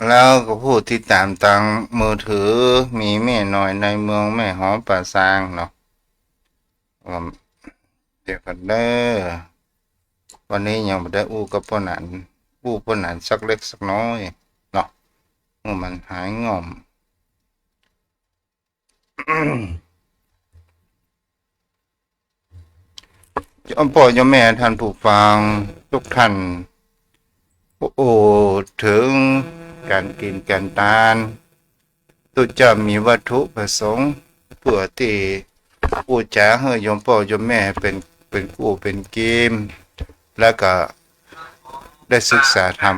แล้วก็พูดที่ตามตังมือถือมีแม่น้อยในเมืองแม่หอมป่าซางเนาะเดี๋ยวกันเด้อวันนี้ยังไม่ได้อู้กับพ่อหนันอู้พ่อหนันสักเล็กสักน้อยเนาะเมื่อมันหายงอม ยมพ่อยมแม่ท่านผู้ฟังทุกท่านโอ้ถึงการกินการทานตุจะมีวัตถุประสงค์เพื่อที่ผู้จ๋าให้ยมพ่อยมแม่เป็นกู้เป็นเกมแล้วก็ได้ศึกษาธรรม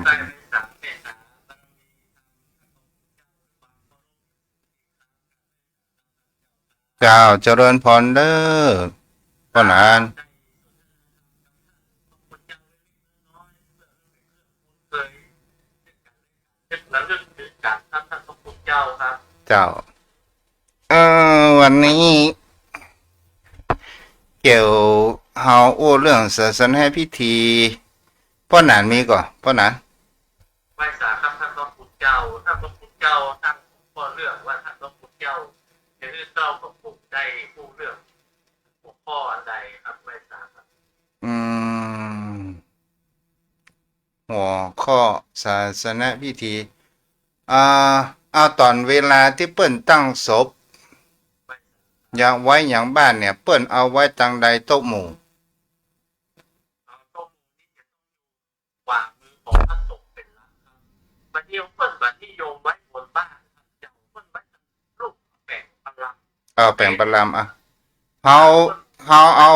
เจ้าเจริญพรเด้อพ่อนาน เจ้าวันนี้เกี่ยวเฮาอู้เรื่องศาสนาพิธีป้อหนานมีก่อนป้อหนาน ไหว้สาครับท่านพระพุทธเจ้าท่านพระพุทธเจ้าตั้งข้อเรื่องว่าท่านพระพุทธเจ้าในเรื่องเจ้ากับผมได้ผู้เรื่องหัวข้ออันใดครับไหว้สาครับ อืมหัวข้อศาสนาพิธีอ่าเอาตอนเวลาที่เปิ้นตั้งศพไหว้สาอย่างไว้อย่างบ้านเนี่ยเปิ้นเอาไว้ตังใดโต๊ะหมู่ ต้มนี่จะต้องวางมือของพระสงฆ์เป็นหลักครับบัดเดียวเปิ้นบัดนิยมไว้บนบ้านครับเจ้าเปิ้นไว้ลูกแบ่งพลัง แปลงประลามอ่ะเฮาเอา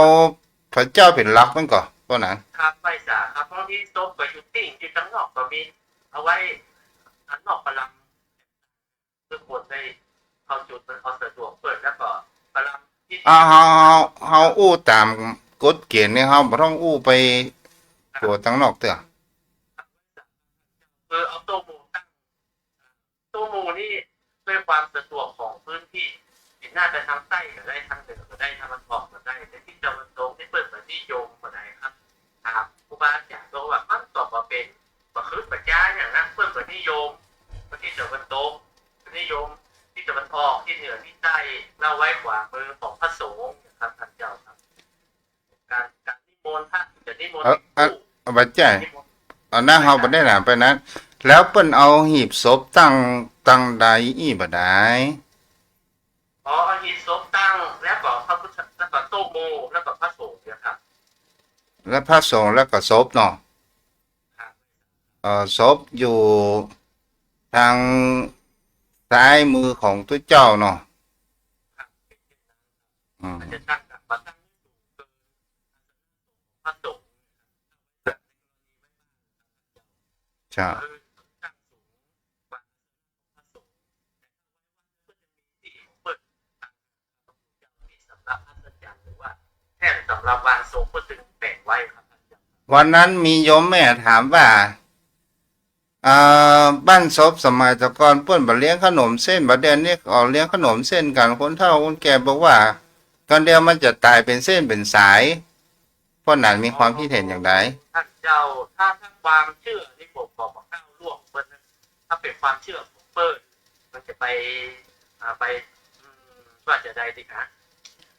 พระเจ้าเป็นหลักมันก่อนป้อหนาน ครับไหว้สาครับเพราะที่โต๊ะกับยุติ่งที่ข้างนอกก็มีเอาไว้ข้างนอกพลังเพื่อคนได้เข้าจุดมันเอาสะดวกเปิดแล้วก็พลังที่ เฮาอู้ตามกฎเกณฑ์เนี่ยเฮาบ่ต้องอู้ไปตัวตั้งนอกเด้อ เอาโต๊ะหมู่ตั้งโต๊ะหมู่นี่ด้วยความสะดวกของพื้นที่ที่น่าจะทางใต้ก็ได้ทางเหนือก็ได้ทางตะวันออกก็ได้แต่ที่ตะวันตกที่เปิดมานิยมก็ได้ครับถามครูบาอาจารย์ก็ว่ามันตอบว่าเป็นว่าคือปัญญาอย่างนั้นเปิดมานิยมที่ตะวันตกนิยมที่ตะวันออกที่เหนือที่ใต้เราไว้ขวามือของพระสงฆ์ครับท่านเจ้าครับการนิมนต์พระจะนิมนต์ บัดใจเอาหน้าเฮาบ่ได้หลามไปนั้นแล้วเปิ้นเอาหีบศพตั้งใดอีบ่ได้ อ๋อเอาหีบศพตั้งแล้วก็พระพุทธแล้วก็โต๊ะโมแล้วก็พระสงฆ์เนี่ยครับ แล้วพระสงฆ์แล้วก็ศพเนาะ ครับ ศพอยู่ทางซ้ายมือของตัวเจ้าเนาะ ครับ อืม มันจะตั้งกับมาตั้งสูงเกินพระสงฆ์ จ้ะ คือตั้งสูงกว่าพระสงฆ์แต่ถ้าไว้วัดก็จะมีที่เปิดตั้งมีสำหรับพระสัจจะหรือว่าแท่นสำหรับวางทรงก็ถึงแบ่งไว้ครับท่านเจ้า วันนั้นมีโยมแม่ถามว่าบ้านศพสมัยแตะก่อนเปิ้นบ่เลี้ยงขนมเส้นบัดเดี๋ยวนี้ออกเลี้ยงขนมเส้นกันคนเฒ่าคนแก่บอกว่าตอนเดียวมันจะตายเป็นเส้นเป็นสายเพราะนั้นมีความคิดเห็นอย่างไร ท่านเจ้าถ้าความเชื่อที่ผมบอกว่าก้าวล่วงเปิ้ลนะถ้าเป็นความเชื่อของเปิ้ลมันจะไปว่าจะใดดีคะ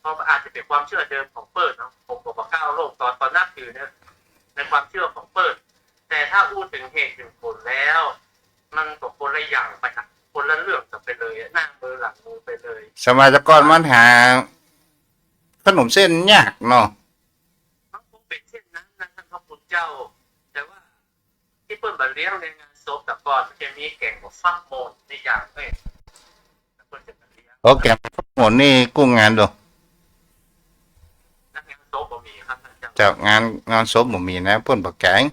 เพราะอาจจะเป็นความเชื่อเดิมของเปิ้ลเนาะผมบอกว่าก้าวโลกตอนนับถือเนี่ยในความเชื่อของเปิ้ลแต่ถ้าอู้ถึงเหตุถึงผลแล้ว มันก็คนละอย่างไปนะคนละเรื่องกันไปเลยหน้ามือหลังมือไปเลย สมัยแตะก่อนมันหาขนมเส้นยากเนาะ มันคงเป็นเช่นนั้นนะท่านพระพุทธเจ้า แต่ว่าที่เปิ้ลบัเลี้ยงในงานศพแต่ก่อนมันจะมีแก่งกับฟักโมนในอย่างเอ้ยเปิ้ลจะมาเลี้ยง โอเคหมดนี่กู้งานดู นักงานศพบ่มีครับท่านเจ้า จากงานศพบ่มีนะเพิ่นบ่แกง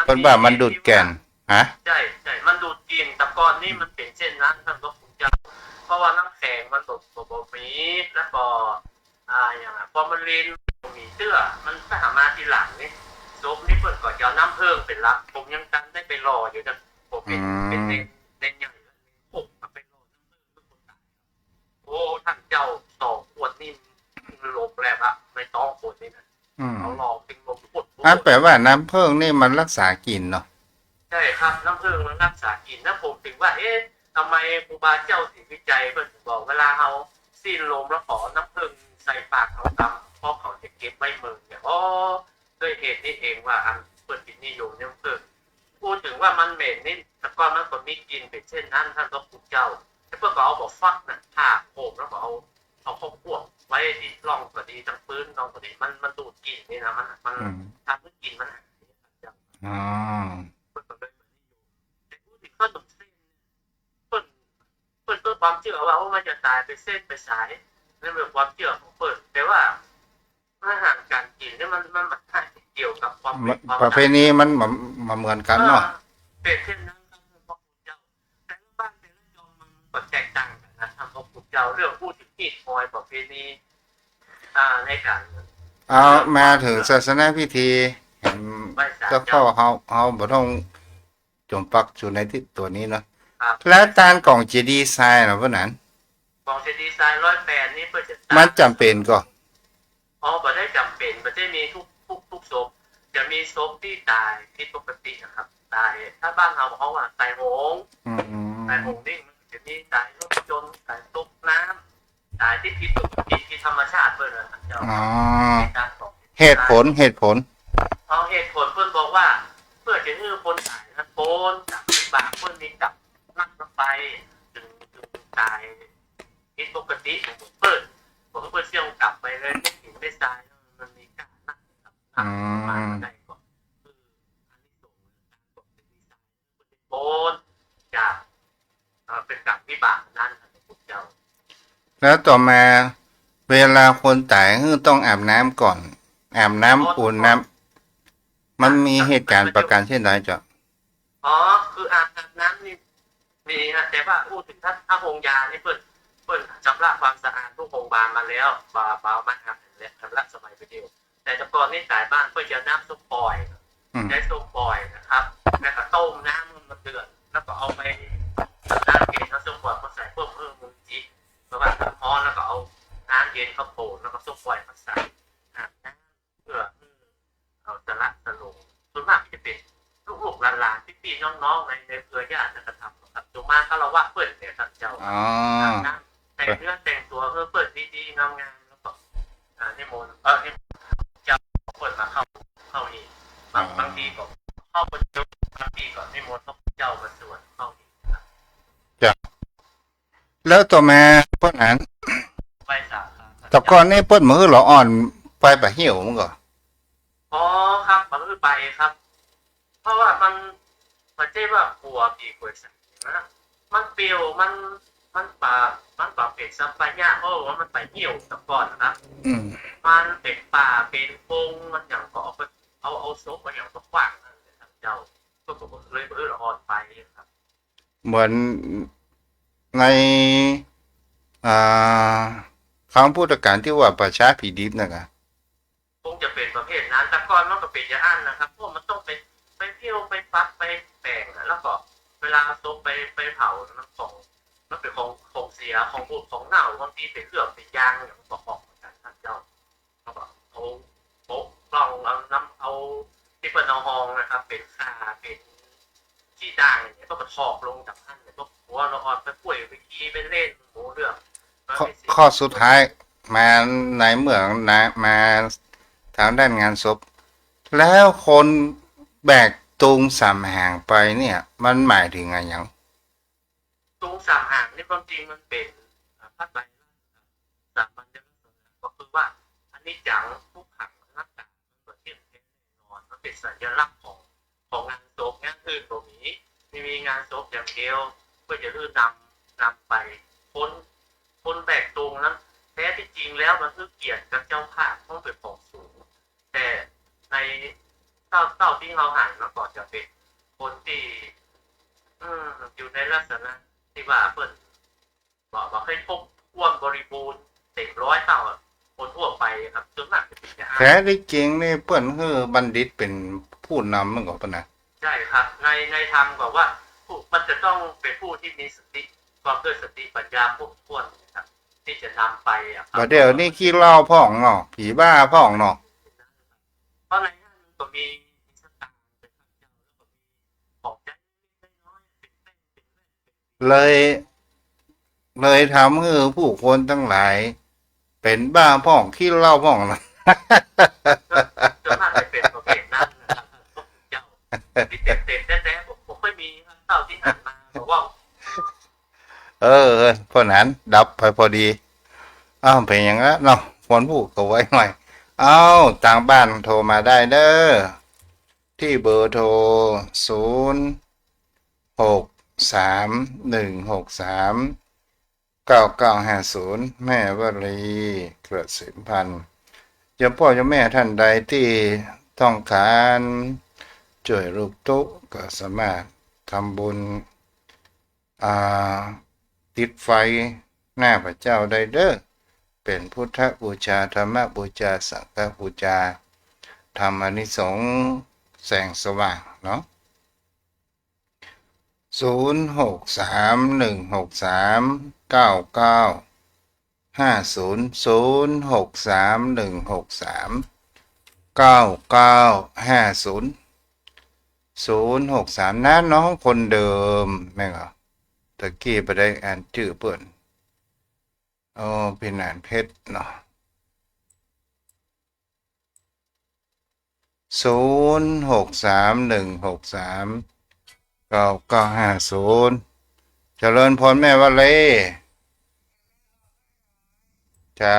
เพิ่นว่ามันดูดแก่นฮะ ใช่มันดูดกินแต่ก่อนนี่มันเป็นเช่นนั้นท่านพระพุทธเจ้าเพราะว่าน้ำแข็งมันบ่มีแล้วก็อย่างพอมันเรียนบ่มีเสื้อมันไปหามาทีหลังนี่ศพนี่เปิ้ลก็จะเอาน้ำเพิ่งเป็นหลักผมยังจำได้ไปรออยู่นะผมเป็นเน้นใหญ่ผมมาไปรอน้ำเพิ่งทุกคนตายโอ้ท่านเจ้า2 ขวดนี่ลบแล้วอะไม่ต้องคนนี่นะ อืม เขาลองเป็นลมขวด อันแปลว่าน้ำเพิ่งนี่มันรักษากินเนาะ ใช่ครับน้ำเพิ่งมันรักษากินนะผมถึงว่าทำไมครูบาเจ้าถึงวิจัยเพิ่นบอกเวลาเขาสิ้นลมแล้วขอน้ำเพิ่งใส่ปากเขาตำเพราะเขาจะเก็บไว้มือเนี่ยด้วยเหตุนี้เองว่าอันเปิดปิดนิยมน้ำเพิ่งพูดถึงว่ามันเหม็นนี่แต่ก่อนมันก็มีกินเป็นเช่นนั้นท่านพระพุทธเจ้าแต่เพื่อก็เอาบอกฟักน่ะผ่าโขมแล้วก็เอาข้าวคั่วไว้ที่ร่องก็ดีทั้งปืนร่องก็ดีมันดูดกลิ่นนี่นะมัน อืม ทำให้กลิ่นมันหายเจ้า อ๋อ เปิดเลยแต่พูดถึงขนมเส้นเปิดความเชื่อว่ามันจะตายไปเส้นไปสายนั่นเป็นความเชื่อของเปิดแต่ว่าอาหารการกินเนี่ยมันเกี่ยวกับความเป็นความ ประเพณีมันมาเหมือนกันเนาะ เป็นเช่นนั้นครับพระพุทธเจ้าแต่ละบ้านแต่ละยอมมันก็แตกต่างกันนะครับพระพุทธเจ้าเรื่องพูดถึงกิจมอยประเพณีในการ เอามาถึงศาสนาพิธีเห็น ไหว้ศาล ก็เข้าเฮาบ่ต้องจมปักอยู่ในที่ตัวนี้เนาะ ครับ แล้วตานกล่องเจดีย์ทรายเหรอพวกนั้น ของเจดีย์ทราย108นี่เพื่อจะตั้ง มันจำเป็นก็ อ๋อบ่ได้จำเป็นมันจะมีทุกศพจะมีศพที่ตายที่ปกตินะครับตายถ้าบ้านเราเขาว่าตายโหง อื ตาย ม โหงนี่มันจะมีตายรถยนต์ตายตกน้ำตายที่ผิดปกติที่ธรรมชาติเพื่อนนะครับเจ้า อ๋อ ในการของ เหตุผล เอาเหตุผลเพื่อนบอกว่า เพื่อจะให้คนตายนั้นโปนจากวิบากเพื่อนนี้กลับนั่งไปจึงตายผิดปกติของเพื่อนผมก็เพื่อนเสี่ยงกลับไปเลยไม่หินไม่ทรายมันมีการนั่งกับ อืม มาได้ก่อนคืออันนี้ส่งการตกเป็นดีไซน์เป็นโปนจากเป็นกับวิบากนั้นครับคุณเจ้า แล้วต่อมาเวลาคนตายคือต้องอาบน้ำก่อน อาบน้ำอุ่นน้ำมันมีเหตุการณ์ประการเช่นไรจ๊ะ อ๋อคืออาบน้ำนี่มีฮะแต่ว่าพูดถึงถ้าโรงยานี่เปิดชำระความสะอาดทุกโรงพยาบาลมาแล้วบามาอาบแล้วชำระสมัยไปเดียวแต่แต่ก่อนนี่สายบ้านเพื่อจะน้ำซุปปล่อย ใช้ซุปปล่อยนะครับแล้วก็ต้มน้ำมันเดือดแล้วก็เอาไปน้ำเย็นแล้วซุปปล่อยมาใส่เพิ่มมือจีเพราะว่าน้ำร้อนแล้วก็เอาน้ำเย็นเข้าโผล่แล้วก็ซุปปล่อยมาใส่อาบน้ำเพื่อเอาสละสลงส่วนมากจะเป็นลูกๆหลานๆพี่ๆน้องๆในเครือญาติจะทำครับส่วนมากเขาเราว่าเปิดเนี่ยครับเจ้า อ๋อ น้ำแต่งเนื้อแต่งตัวเพื่อเปิดดีๆงามๆแล้วก็นิมนต์นิมนต์เจ้าเปิดมาเข้าอีกบางทีก็เข้าประชุมบางทีก็นิมนต์พระเจ้ามาสวดเข้าอีกครับ แล้วต่อมาพวกนั้น ไปสาขา แต่ก่อนนี่เปิ้นมือเหรออ่อนไปบะเหี่ยวมันก็ อ๋อครับมันคือไปครับ เพราะว่ามันใช่ว่ากลัวปีกลัวสัตว์นะมันเปรี้ยวมันป่าเป็ดซับไปยากเพราะว่ามันไปเหี่ยวตะก่อนนะครับ อืม มันเป็นป่าเป็นพงมันอย่างก็เอาซบมาอย่างก็ขวางนั่นเลยครับเจ้าก็ผมเลยอ่อนไปครับ เหมือนในอ่าคำพูดการที่ว่าประชาผีดิบนะครับ คงจะเป็นประเภทนั้นแต่ก่อนมันก็เป็นยาอั้นนะครับพวกมันต้องไปเที่ยวไปฟักไปแปลงแล้วก็เวลาซบไปเผามันของมันเป็นของเสียของบูดของเน่าบางทีเป็นเครื่องเป็นยางอย่างก็ของเหมือนกันครับเจ้าแล้วก็เอาโป๊ะกล่องเอาน้ำเอาที่เป็นเอาหองนะครับเป็นขาเป็นที่ด่างเนี่ยก็มาถอกลงจากท่านเนี่ยก็หัวเราอ่อนไปป่วยไปขี้ไปเล่นหมูเรื่อง ข้อสุดท้ายมาในเมืองนะมาทางด้านงานศพแล้วคนแบกตูงสามหางไปเนี่ย มันหมายถึงอะไรอย่าง ตรงสามห่างนี่ความจริงมันเป็นพัดใบสามปัญญาก็คือว่าอันนี้จังทุกขังนักการมันเกิดขึ้นแน่นอนมันเป็นสัญลักษณ์ของงานศพงานอื่นตรงนี้ไม่มีงานศพอย่างเดียวเพื่อจะรื้อนำไปคนแบกตรงนั้นแท้ที่จริงแล้วมันคือเกียรติกับเจ้าภาพต้องเป็นของสูงแต่ในเต้าที่เราหันมาก่อนจะเป็นคนที่อยู่ในลักษณะที่ว่าเพิ่นบอกให้ครบถ้วนบริบูรณ์เต็มร้อยเท่าคนทั่วไปครับส่วนมากจะเป็นอย่างนั้น แท้ที่จริงนี่เปิ้นคือบัณฑิตเป็นผู้นำมันก็ปะนะ ใช่ครับในธรรมบอกว่ามันจะต้องเป็นผู้ที่มีสติความด้วยสติปัญญาพวกถ้วนนะครับที่จะนำไปครับ บ่เดี๋ยวนี่ขี้เหล้าพ่องเนาะผีบ้าพ่องเนาะ เพราะในนั้นมันก็มีสตางค์เป็นข้าเจ้าแล้วก็มีของใจน้อยๆเป็นแป้งเป็นแว่นเป็น เลยทำให้ผู้คนทั้งหลาย เป็นบ้าพ่องขี้เหล้าพ่องนะ ส่วนมากจะเป็นประเภทนั้นนะครับพวกเจ้าที่เต็มๆแท้ๆผมไม่มีเท่าที่อ่านมาบอกว่า เพราะนั้นดับไปพอดีอ้าวเป็นอย่างนั้นเนาะควรพูดก็ไว้หน่อยอ้าวต่างบ้านโทรมาได้เด้อที่เบอร์โทร0631639950แม่วลีเกิดสิมพันธ์ยมพ่อยมแม่ท่านใดที่ต้องการช่วยรูปตุ๊กก็สามารถทำบุญติดไฟหน้าพระเจ้าได้เด้อเป็นพุทธบูชาธรรมบูชาสังฆบูชาทำอานิสงส์แสงสว่างเนาะ 063163950 นะน้องคนเดิมแม่งเหรอตะกี้ไปได้อ่านชื่อเปิ่นโอ้เป็นอ่านเพชรเนาะ0631639950เจริญพรแม่วะเลยจ้า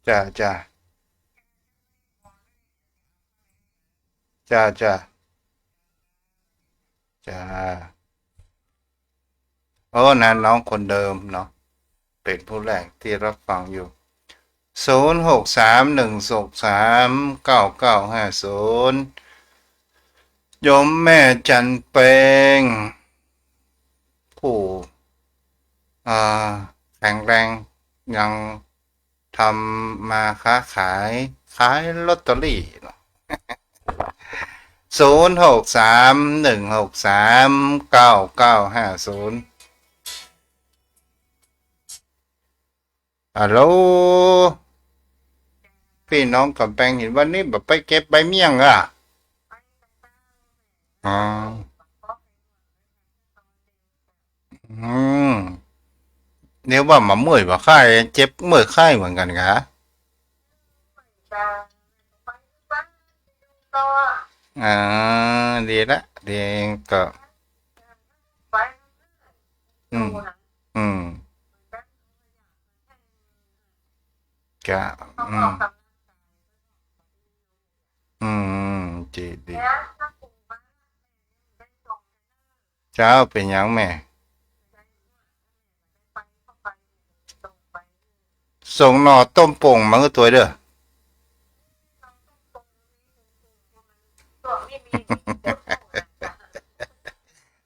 จ้าจ้าจ้าจ้าจ้าโอ้นะน้องคนเดิมเนาะเป็นผู้แรกที่รับฟังอยู่0631639950โยมแม่จันเปงผู้อ่าแข็งแรงยังทำมาค้าขายลอตเตอรี่เนาะ0631639950ฮัลโหลพี่น้องกับแปงเห็นวันนี้แบบไปเก็บใบเมี่ยงอ่ะอ๋ออืมเดี๋ยวว่ามาเมื่อยว่าไข้เจ็บเมื่อยไข้เหมือนกันกะอ่าดีละดีก็อืมอืมก็อืมอืมจีดีเจ้าเป็นหยังแม่ส่งหน่อต้มโป่งมันก็ตัวเด้อ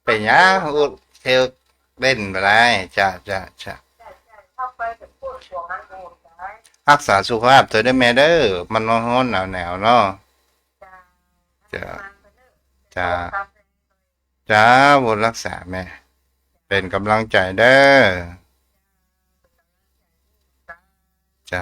เป็นหยังอุดเทวเล่นไปไรจ้ารักษาสุขภาพตัวได้แม่เด้อมันร้อนหนาวเนาะจ้าจ้าจ้าบุญรักษาแม่เป็นกำลังใจเด้อจ้า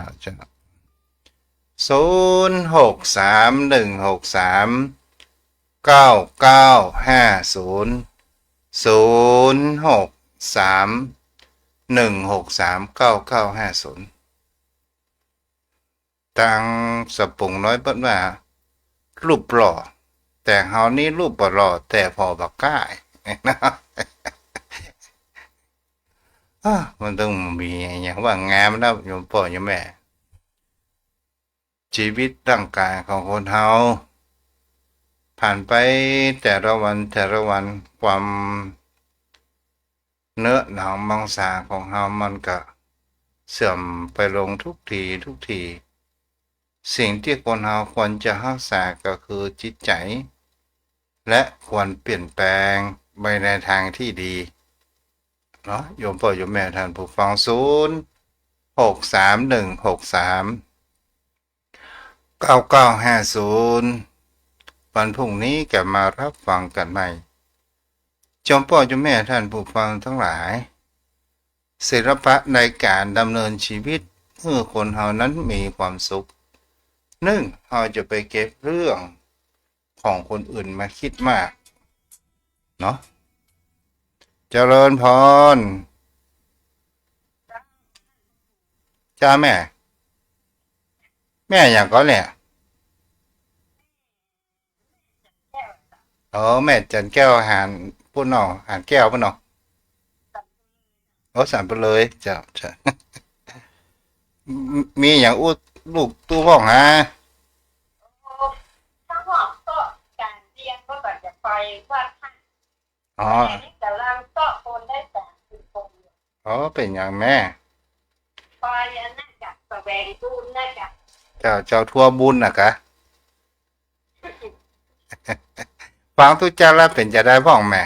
06316399500631639950ตังสะปุงน้อยเปิ้นว่ารูปหล่อแต่เฮานี่รูปบ่หล่อแต่พอบักก้ายนะมันต้องมีอย่างว่างามแล้วโยมพ่อโยมแม่ชีวิตร่างกายของคนเฮาผ่านไปแต่ละวันความเนื้อหนังมังสาของเฮามันก็เสื่อมไปลงทุกทีสิ่งที่คนเฮาควรจะรักษาก็คือจิตใจและควรเปลี่ยนแปลงไปในทางที่ดีเนาะโยมพ่อโยมแม่ท่านผู้ฟัง0631639950วันพรุ่งนี้จะมารับฟังกันใหม่โยมพ่อโยมแม่ท่านผู้ฟังทั้งหลายศิลปะในการดำเนินชีวิตเมื่อคนเฮานั้นมีความสุขเราจะไปเก็บเรื่องของคนอื่นมาคิดมากเนาะเจริญพรจ้าแม่อย่างก็เนี่ยแม่จันแก้วอาหารพูดเนาะอาหารแก้วพูดเนาะสั่นไปเลยจ้ามีอย่างอู้ลูกตู้บ้องฮะถ้าหอมก็การเรียนก็ก่อนจะไปวาดภาพอ๋อแต่นี่กำลังก็คนได้30 คนเป็นอย่างแม่ไปอันนั้นจากแสวงบุญนะจากเจ้าทั่วบุญนะกะฟังทุกเจ้าแล้วเป็นจะได้บ้องแม่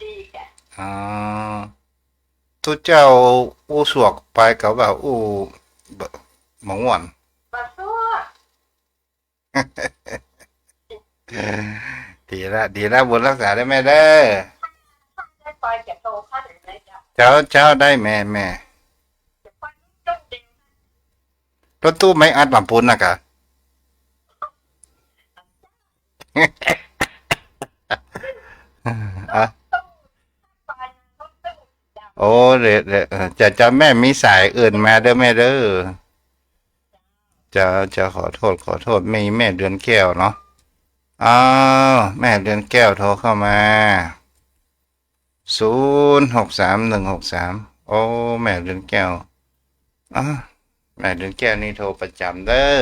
ดีจ้ะอ๋อทุกเจ้าอู้สวกไปกับว่าอู้หมองวันมาซัว ดีละบุญรักษาได้แม่เด้อ ได้ไปจะโตข้าหรือไม่จ้ะ เจ้าได้แม่ จะไปจุดเด่น รถตู้ไม่อัดลำพูนนะกะ อ่ะ ไปรถตู้จ้ะ โอ้จะแม่มีสายอื่นมาเด้อแม่เด้อจะขอโทษไม่แม่เดือนแก้วเนาะอ้าวแม่เดือนแก้วโทรเข้ามา063163โอ้แม่เดือนแก้วอ้าแม่เดือนแก้วนี่โทรประจำเด้อ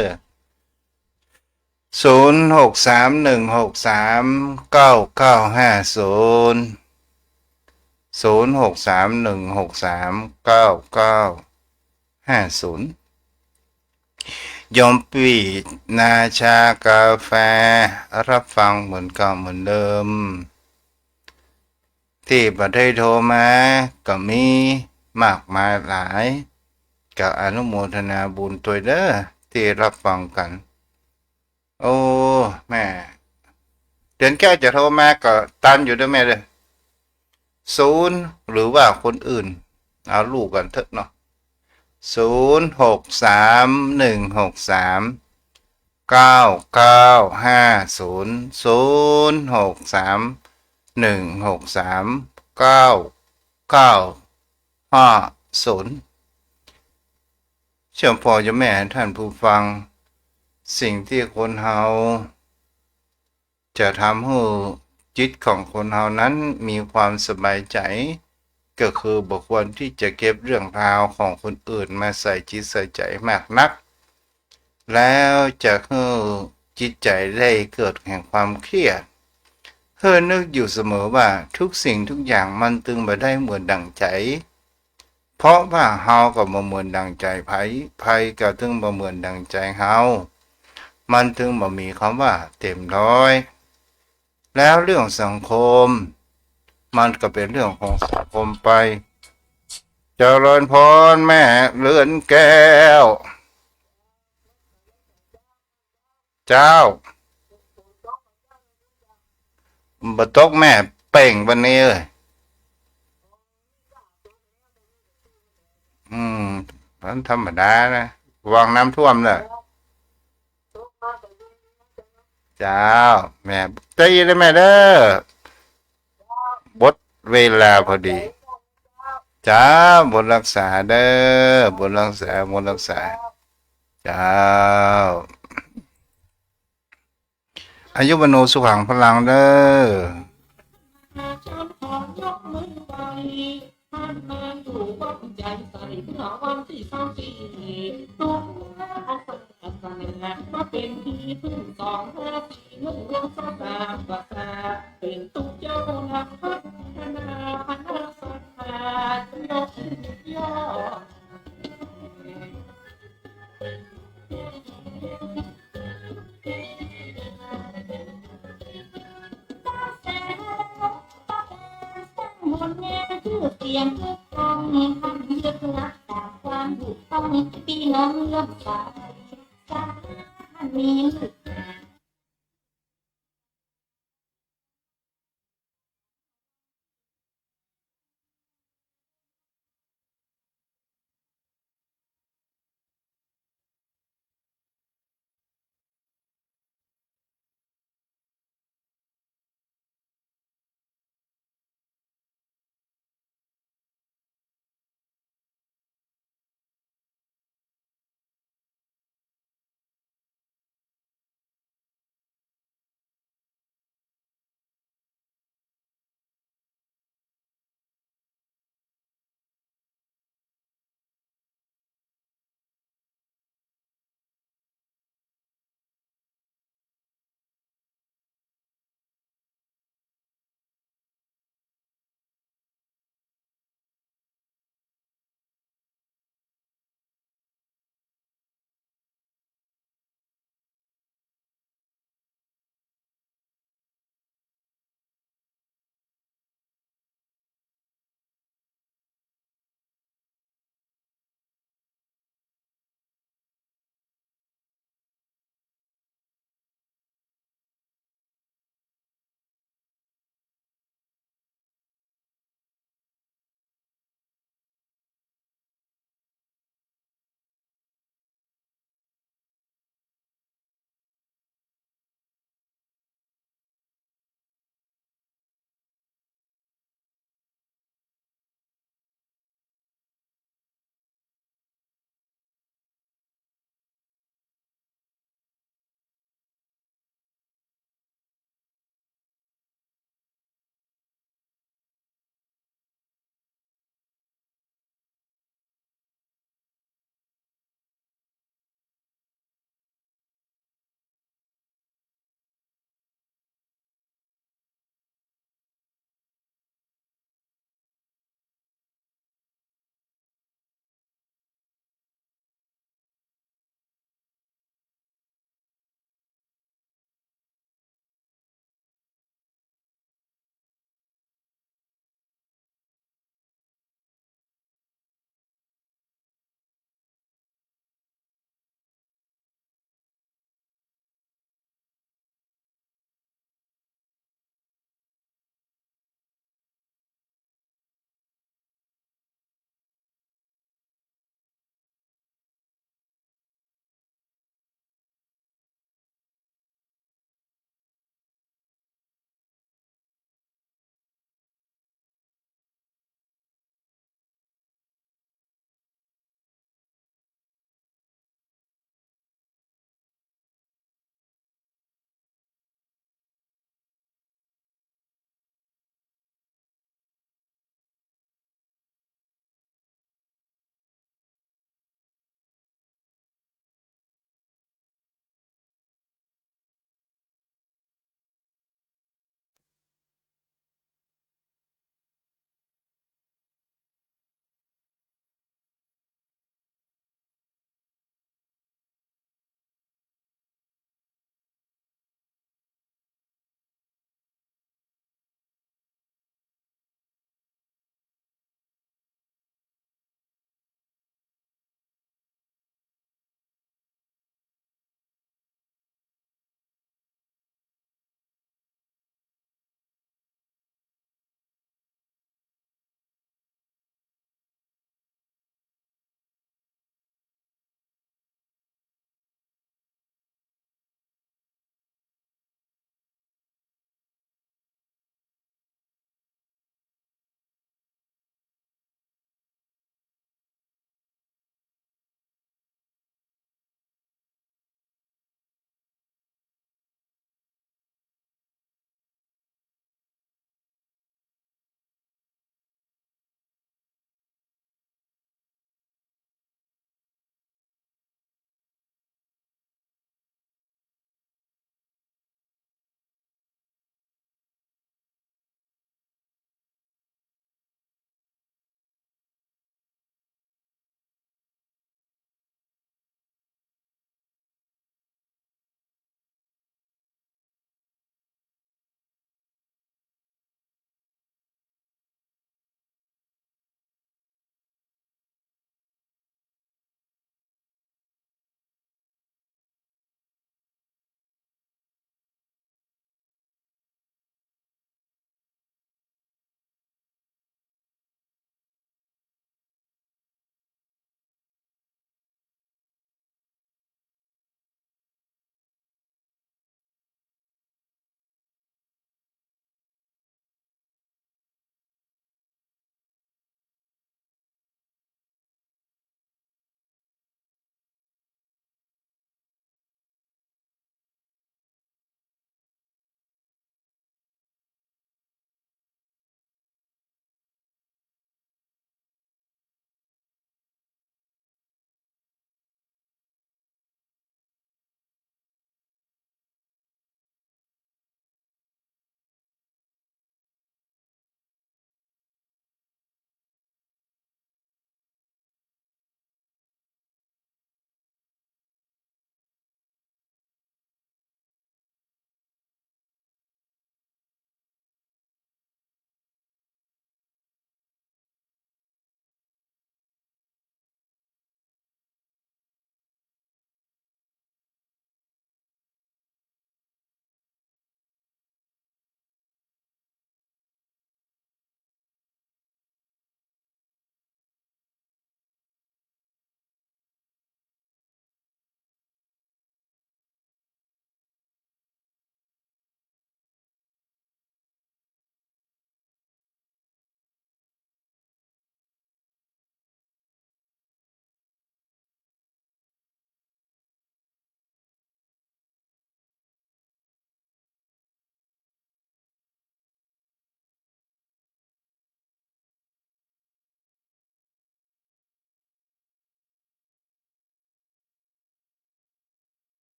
0631639950ยมปีนาชากาแฟรับฟังเหมือนเก่าเหมือนเดิมที่ประเทศโทรมาก็มีมากมายหลายกับอนุโมทนาบุญตัวเด้อที่รับฟังกันโอ้แม่เดือนแก้วจะโทรมาก็ตันอยู่ด้วยแม่เลยหรือว่าคนอื่นเอาลูกกันเถอะเนาะ0631639950เชื่อพ่อจะแม่ท่านผู้ฟังสิ่งที่คนเฮาจะทำให้จิตของคนเฮานั้นมีความสบายใจก็คือบุคคลที่จะเก็บเรื่องราวของคนอื่นมาใส่จิตใส่ใจมากนักแล้วจะให้จิตใจได้เกิดแห่งความเครียดเฮ้อนึกอยู่เสมอว่าทุกสิ่งทุกอย่างมันตึงมาได้เหมือนดั่งใจเพราะว่าเฮาก็บ่เหมือนดั่งใจไผก็ตึงบ่เหมือนดั่งใจเฮามันถึงบ่มีคำว่าเต็มร้อยแล้วเรื่องสังคมมันก็เป็นเรื่องของสังคมไปเจริญพรแม่เรือนแก้วเจ้าบ่ตกแม่เป่งวันนี้เลยมันธรรมดานะวางน้ำท่วมเลยเจ้าแม่ใจเย็นเลยแม่เด้อบทเวลาพอดีจ้าบทรักษาเด้อบทรักษาเจ้าอายุวโนสุขังพลังเด้อฉันขอยกมือไหว้ท่านมาอยู่บ้านใจใส่เมื่อวันที่24ตุลาคมศาสนามาเป็นที่พึ่ง254เมืองสตาปะสาเป็นตุกเจ้านักพัฒนาคณะสัตตายกย่อมนต์แม่ชื่อเสียงทุกคำคำยึดรักตามความถูกต้องพี่น้องเลื่อมใสสามีลึก